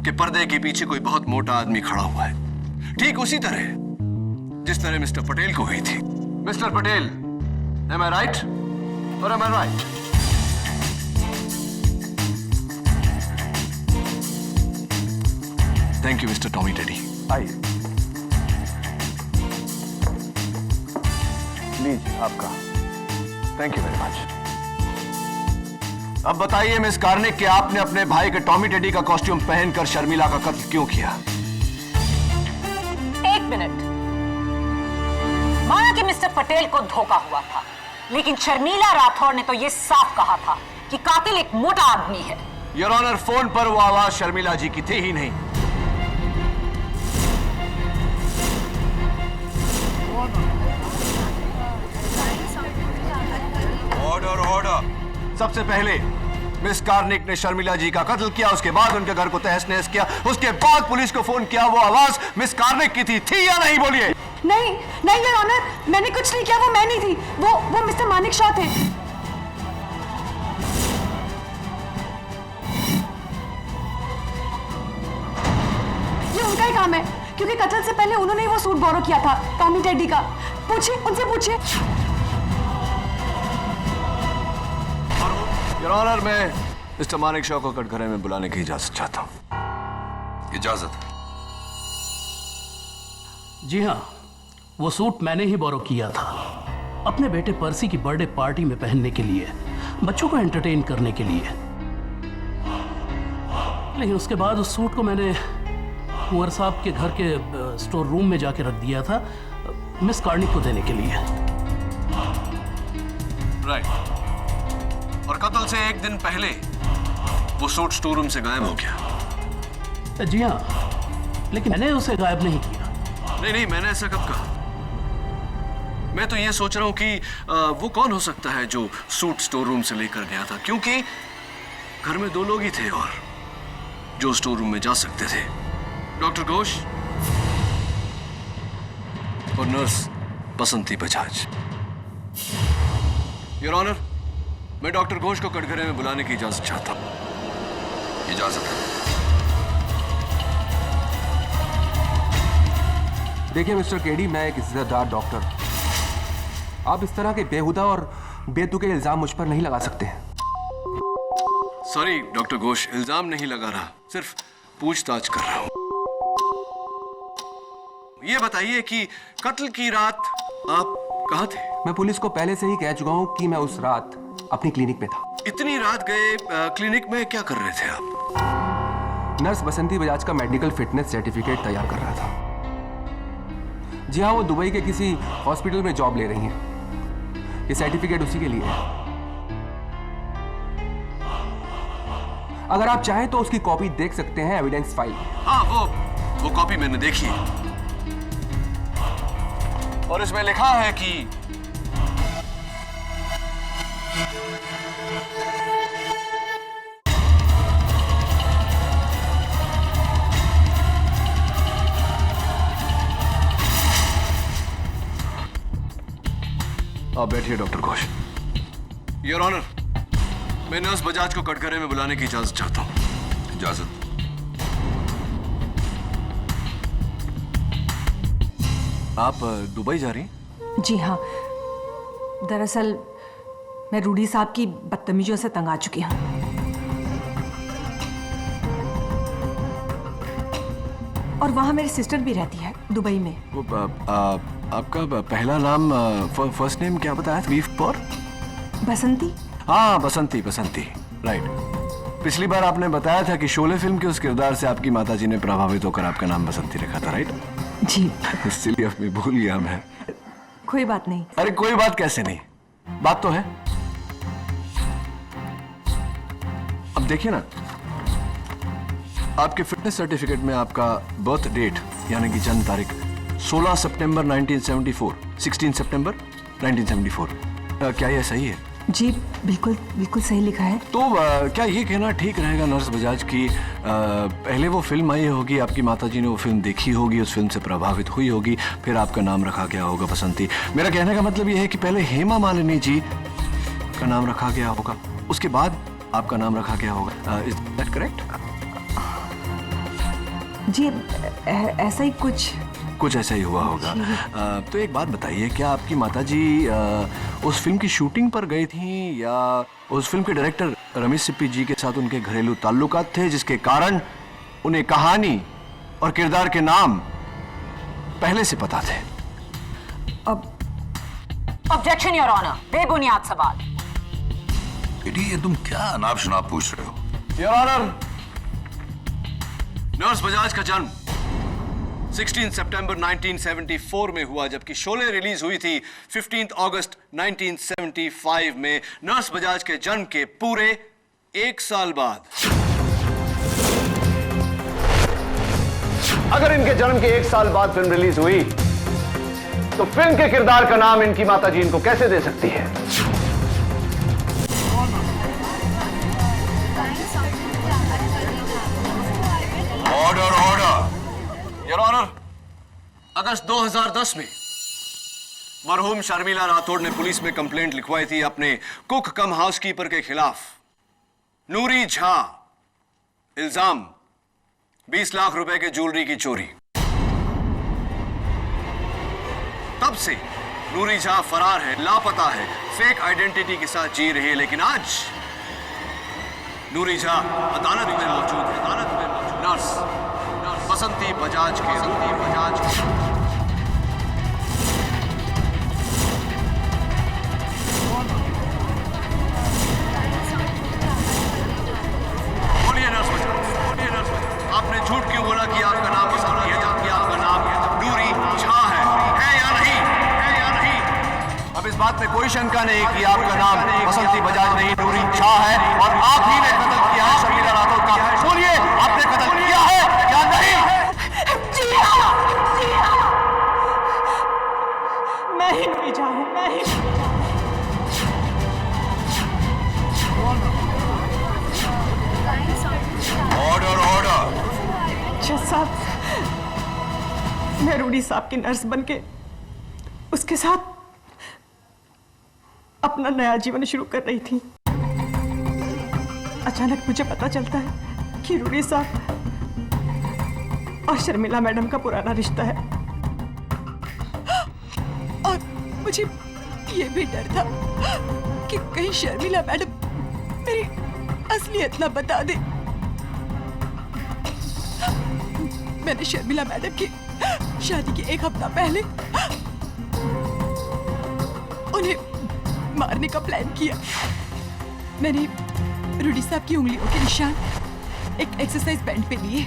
S7: कि पर्दे के पीछे कोई बहुत मोटा आदमी खड़ा हुआ है, ठीक उसी तरह जिस तरह मिस्टर पटेल को हुई थी। Mister Patel, am I right or am I right? Thank you mister Tommy teddy. आइए लीजिए आपका। Thank you very much. अब बताइए मिस कार्निक कि आपने अपने भाई के टॉमी टेडी का कॉस्ट्यूम पहनकर शर्मिला का कत्ल क्यों किया?
S11: एक मिनट। माना कि मिस्टर पटेल को धोखा हुआ था, लेकिन शर्मिला राठौर ने तो यह साफ कहा था कि कातिल एक मोटा आदमी है।
S7: योर ऑनर, फोन पर वो आवाज शर्मिला जी की थी ही नहीं।
S12: Order, order.
S7: सबसे पहले मिस कार्निक ने शर्मिला जी का कत्ल किया, उसके बाद उनके घर को तहस नहस किया, उसके बाद पुलिस को फोन किया। वो आवाज मिस कार्निक की थी या नहीं? बोलिए।
S20: नहीं नहीं योर ऑनर, मैंने कुछ नहीं किया, वो मैं नहीं थी, वो मिस्टर मानिक शॉ थे। ये उनका ही काम है, क्योंकि कत्ल से पहले उन्होंने ही वो सूट बोरो किया था टॉमी टेडी का। पूछिए, उनसे पूछिए।
S7: योर ऑनर, मैं मिस्टर मानिक शॉ को कटघरे में बुलाने की इजाजत चाहता हूं।
S12: इजाजत?
S17: जी हाँ, वो सूट मैंने ही बोरो किया था अपने बेटे पर्सी की बर्थडे पार्टी में पहनने के लिए, बच्चों को एंटरटेन करने के लिए। लेकिन उसके बाद उस सूट को मैंने कुंवर साहब के घर के स्टोर रूम में जाके रख दिया था। मिस कार्निक को देने के लिए।
S7: राइट। और कत्ल से एक दिन पहले वो सूट स्टोर रूम से गायब हो गया।
S17: जी हाँ, लेकिन मैंने उसे गायब नहीं किया।
S7: नहीं, मैंने ऐसा कब कहा? मैं तो ये सोच रहा हूं कि वो कौन हो सकता है जो सूट स्टोर रूम से लेकर गया था, क्योंकि घर में 2 लोग ही थे और जो स्टोर रूम में जा सकते थे, डॉक्टर घोष और nurse Basanti Bajaj. Your honour, मैं डॉक्टर घोष को कटघरे में बुलाने की इजाजत चाहता हूं।
S12: इजाजत है।
S18: देखिए मिस्टर केडी, मैं एक इज्जतदार डॉक्टर, आप इस तरह के बेहुदा और बेतुके इल्जाम मुझ पर नहीं लगा सकते।
S7: सॉरी डॉक्टर घोष, इल्जाम नहीं लगा रहा, सिर्फ पूछताछ कर रहा हूं। ये बताइए कि कत्ल की रात आप कहां थे?
S18: मैं पुलिस को पहले से ही कह चुका हूं कि मैं उस रात अपनी क्लिनिक पे था।
S7: इतनी रात गए क्लिनिक में, क्या कर रहे थे आप?
S18: नर्स बसंती बजाज का मेडिकल फिटनेस सर्टिफिकेट तैयार कर रहा था। जी हाँ, वो दुबई के किसी हॉस्पिटल में जॉब ले रही हैं। ये सर्टिफिकेट उसी के लिए है। अगर आप चाहें तो उसकी कॉपी देख सकते हैं एविडेंस फाइल।
S7: हाँ, वो कॉपी मैंने देखी है और इसमें लिखा है कि आप बैठिए डॉक्टर घोष। योर ऑनर, मैं नर्स बजाज को कटघरे में बुलाने की इजाजत चाहता हूं।
S12: इजाजत।
S7: आप दुबई जा रही?
S19: जी हाँ, दरअसल मैं रूडी साहब की बदतमीजियों से तंग आ चुकी हूँ। और वहाँ मेरी सिस्टर भी रहती है दुबई में।
S7: वो आपका पहला नाम, फर्स्ट नेम क्या बताया? बीफ पर
S19: बसंती।
S7: हाँ, बसंती, राइट। पिछली बार आपने बताया था कि शोले फिल्म के उस किरदार से आपकी माताजी ने प्रभावित होकर आपका नाम बसंती रखा था, राइट?
S19: जी।
S7: इसलिए अब मैं भूल गया मैं।
S19: कोई बात नहीं।
S7: अरे कोई बात कैसे नहीं, बात तो है। अब देखिए ना, आपके फिटनेस सर्टिफिकेट में आपका बर्थ डेट यानी कि जन्म तारीख 16 सितंबर 1974, 16 सितंबर 1974, क्या यह सही है?
S19: जी बिल्कुल सही लिखा है।
S7: तो क्या ये कहना ठीक रहेगा नर्स बजाज की पहले वो फिल्म आई होगी, आपकी माताजी ने वो फिल्म देखी होगी, उस फिल्म से प्रभावित हुई होगी, फिर आपका नाम रखा गया होगा बसंती। मेरा कहने का मतलब ये है कि पहले हेमा मालिनी जी का नाम रखा गया होगा, उसके बाद आपका नाम रखा गया होगा। Is that correct?
S19: जी ऐसा ही कुछ
S7: ऐसा ही हुआ होगा। तो एक बात बताइए, क्या आपकी माताजी उस फिल्म की शूटिंग पर गई थी या उस फिल्म के डायरेक्टर रमेश सिप्पी जी के साथ उनके घरेलू ताल्लुकात थे जिसके कारण उन्हें कहानी और किरदार के नाम पहले से पता थे?
S11: ऑब्जेक्शन योर ऑनर, बेबुनियाद सवाल।
S12: ये तुम क्या अनाप शनाप पूछ रहे हो?
S7: योर ऑनर, नर्स बजाज का जन्म 16 सितंबर 1974 में हुआ, जबकि शोले रिलीज हुई थी 15 अगस्त 1975 में। नर्स बजाज के जन्म के पूरे 1 साल बाद।
S15: अगर इनके जन्म के 1 साल बाद फिल्म रिलीज हुई तो फिल्म के किरदार का नाम इनकी माताजी इनको कैसे दे सकती है?
S12: Order order.
S7: योर ऑनर, अगस्त 2010 में मरहूम शर्मिला राठौड़ ने पुलिस में कंप्लेंट लिखवाई थी अपने कुक कम हाउसकीपर के खिलाफ। नूरी झा, इल्जाम 20 लाख रुपए के ज्वेलरी की चोरी। तब से नूरी झा फरार है, लापता है, फेक आइडेंटिटी के साथ जी रही है। लेकिन आज नूरी झा अदालत में मौजूद है। नर्स बसंती बजाज के बोलिए नर्स बजाज, आपने झूठ क्यों बोला कि आपका नाम बसंती है जबकि आपका नाम नूरी झा है या नहीं? बात में कोई शंका नहीं कि आपका नाम बसंती बजाज नहीं नूरी शाह है और आप ही ने कत्ल किया है शर्मिला राठौर का। बोलिए, आपने कत्ल किया है या नहीं?
S6: जी हाँ, जी हाँ। मैं ही नहीं जाऊँ, मैं ही
S12: ऑर्डर ऑर्डर।
S6: जज साहब, मैं रूडी साहब की नर्स बनके उसके साथ अपना नया जीवन शुरू कर रही थी। अचानक मुझे पता चलता है कि रूडी साहब और शर्मिला मैडम का पुराना रिश्ता है और मुझे ये भी डर था कि कहीं शर्मिला मैडम मेरी असलियत ना बता दे। मैंने शर्मिला मैडम की शादी के एक हफ्ता पहले उन्हें मारने का प्लान किया। मैंने रूडी साहब की उंगलियों के निशान एक एक्सरसाइज बैंड पे लिए।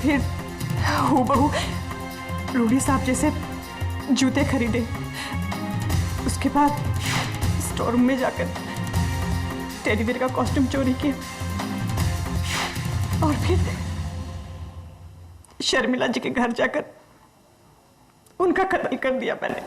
S6: फिर हूबहू रूडी साहब जैसे जूते खरीदे। उसके बाद स्टोर रूम में जाकर टेडी बेयर का कॉस्ट्यूम चोरी किया और फिर शर्मिला जी के घर जाकर उनका कत्ल कर दिया मैंने।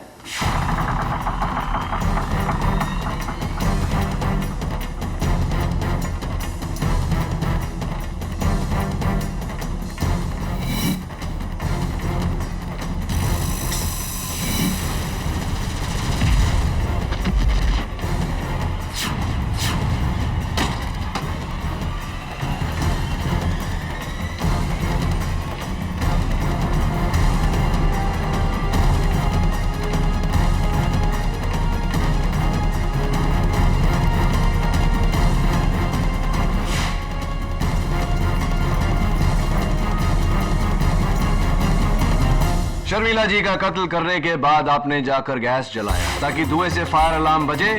S7: शर्मिला जी का कत्ल करने के बाद आपने जाकर गैस जलाया ताकि धुएं से फायर अलार्म बजे।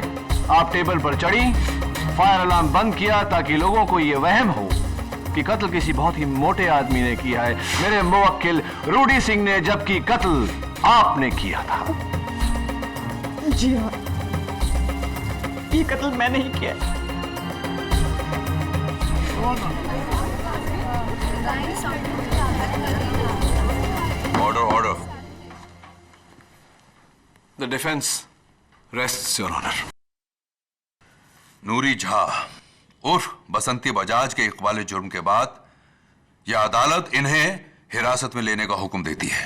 S7: आप टेबल पर चढ़ी, फायर अलार्म बंद किया ताकि लोगों को यह वहम हो कि कत्ल किसी बहुत ही मोटे आदमी ने किया है, मेरे मुवक्किल रूडी सिंह ने, जबकि कत्ल आपने किया था।
S6: जी हाँ, ये कत्ल मैंने ही किया।
S12: Order order.
S7: The defence rests your honour.
S12: Noori Jha उर्फ बसंती बजाज के इकबाल जुर्म के बाद यह अदालत इन्हें हिरासत में लेने का हुक्म देती है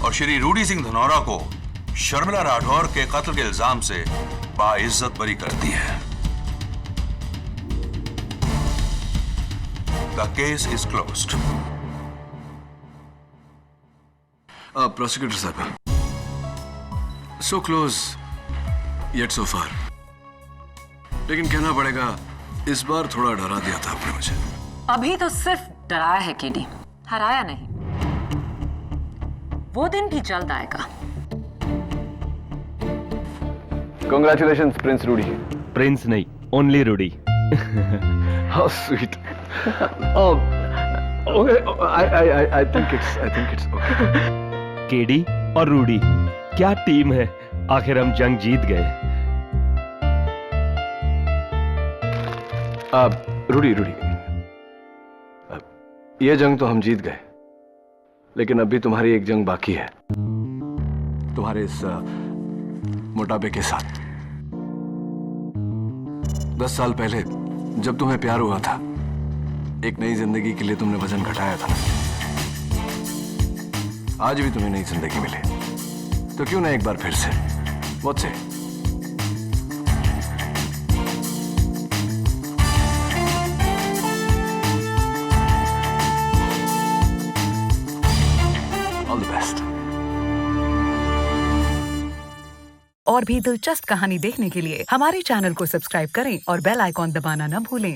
S12: और श्री रूडी सिंह धनौरा को शर्मिला राठौर के कत्ल के इल्जाम से बाइज्जत बरी करती है। The case is closed.
S7: Prosecutor साहब, so close yet so far. लेकिन कहना पड़ेगा इस बार थोड़ा डरा दिया था आपने मुझे।
S11: अभी तो सिर्फ डराया है केडी, हराया नहीं। वो दिन भी जल्द आएगा।
S7: Congratulations, Prince Rudy.
S4: प्रिंस नहीं, only Rudy.
S7: How sweet. Okay. I think it's okay.
S4: KD और रूडी, क्या टीम है। आखिर हम जंग जीत गए।
S7: रूडी, ये जंग तो हम जीत गए, लेकिन अभी तुम्हारी एक जंग बाकी है, तुम्हारे इस मोटापे के साथ। 10 साल पहले जब तुम्हें प्यार हुआ था, एक नई जिंदगी के लिए तुमने वजन घटाया था। आज भी तुम्हें नई जिंदगी मिले, तो क्यों ना एक बार फिर से मुझसे ऑल द बेस्ट।
S21: और भी दिलचस्प कहानी देखने के लिए हमारे चैनल को सब्सक्राइब करें और बेल आइकॉन दबाना न भूलें।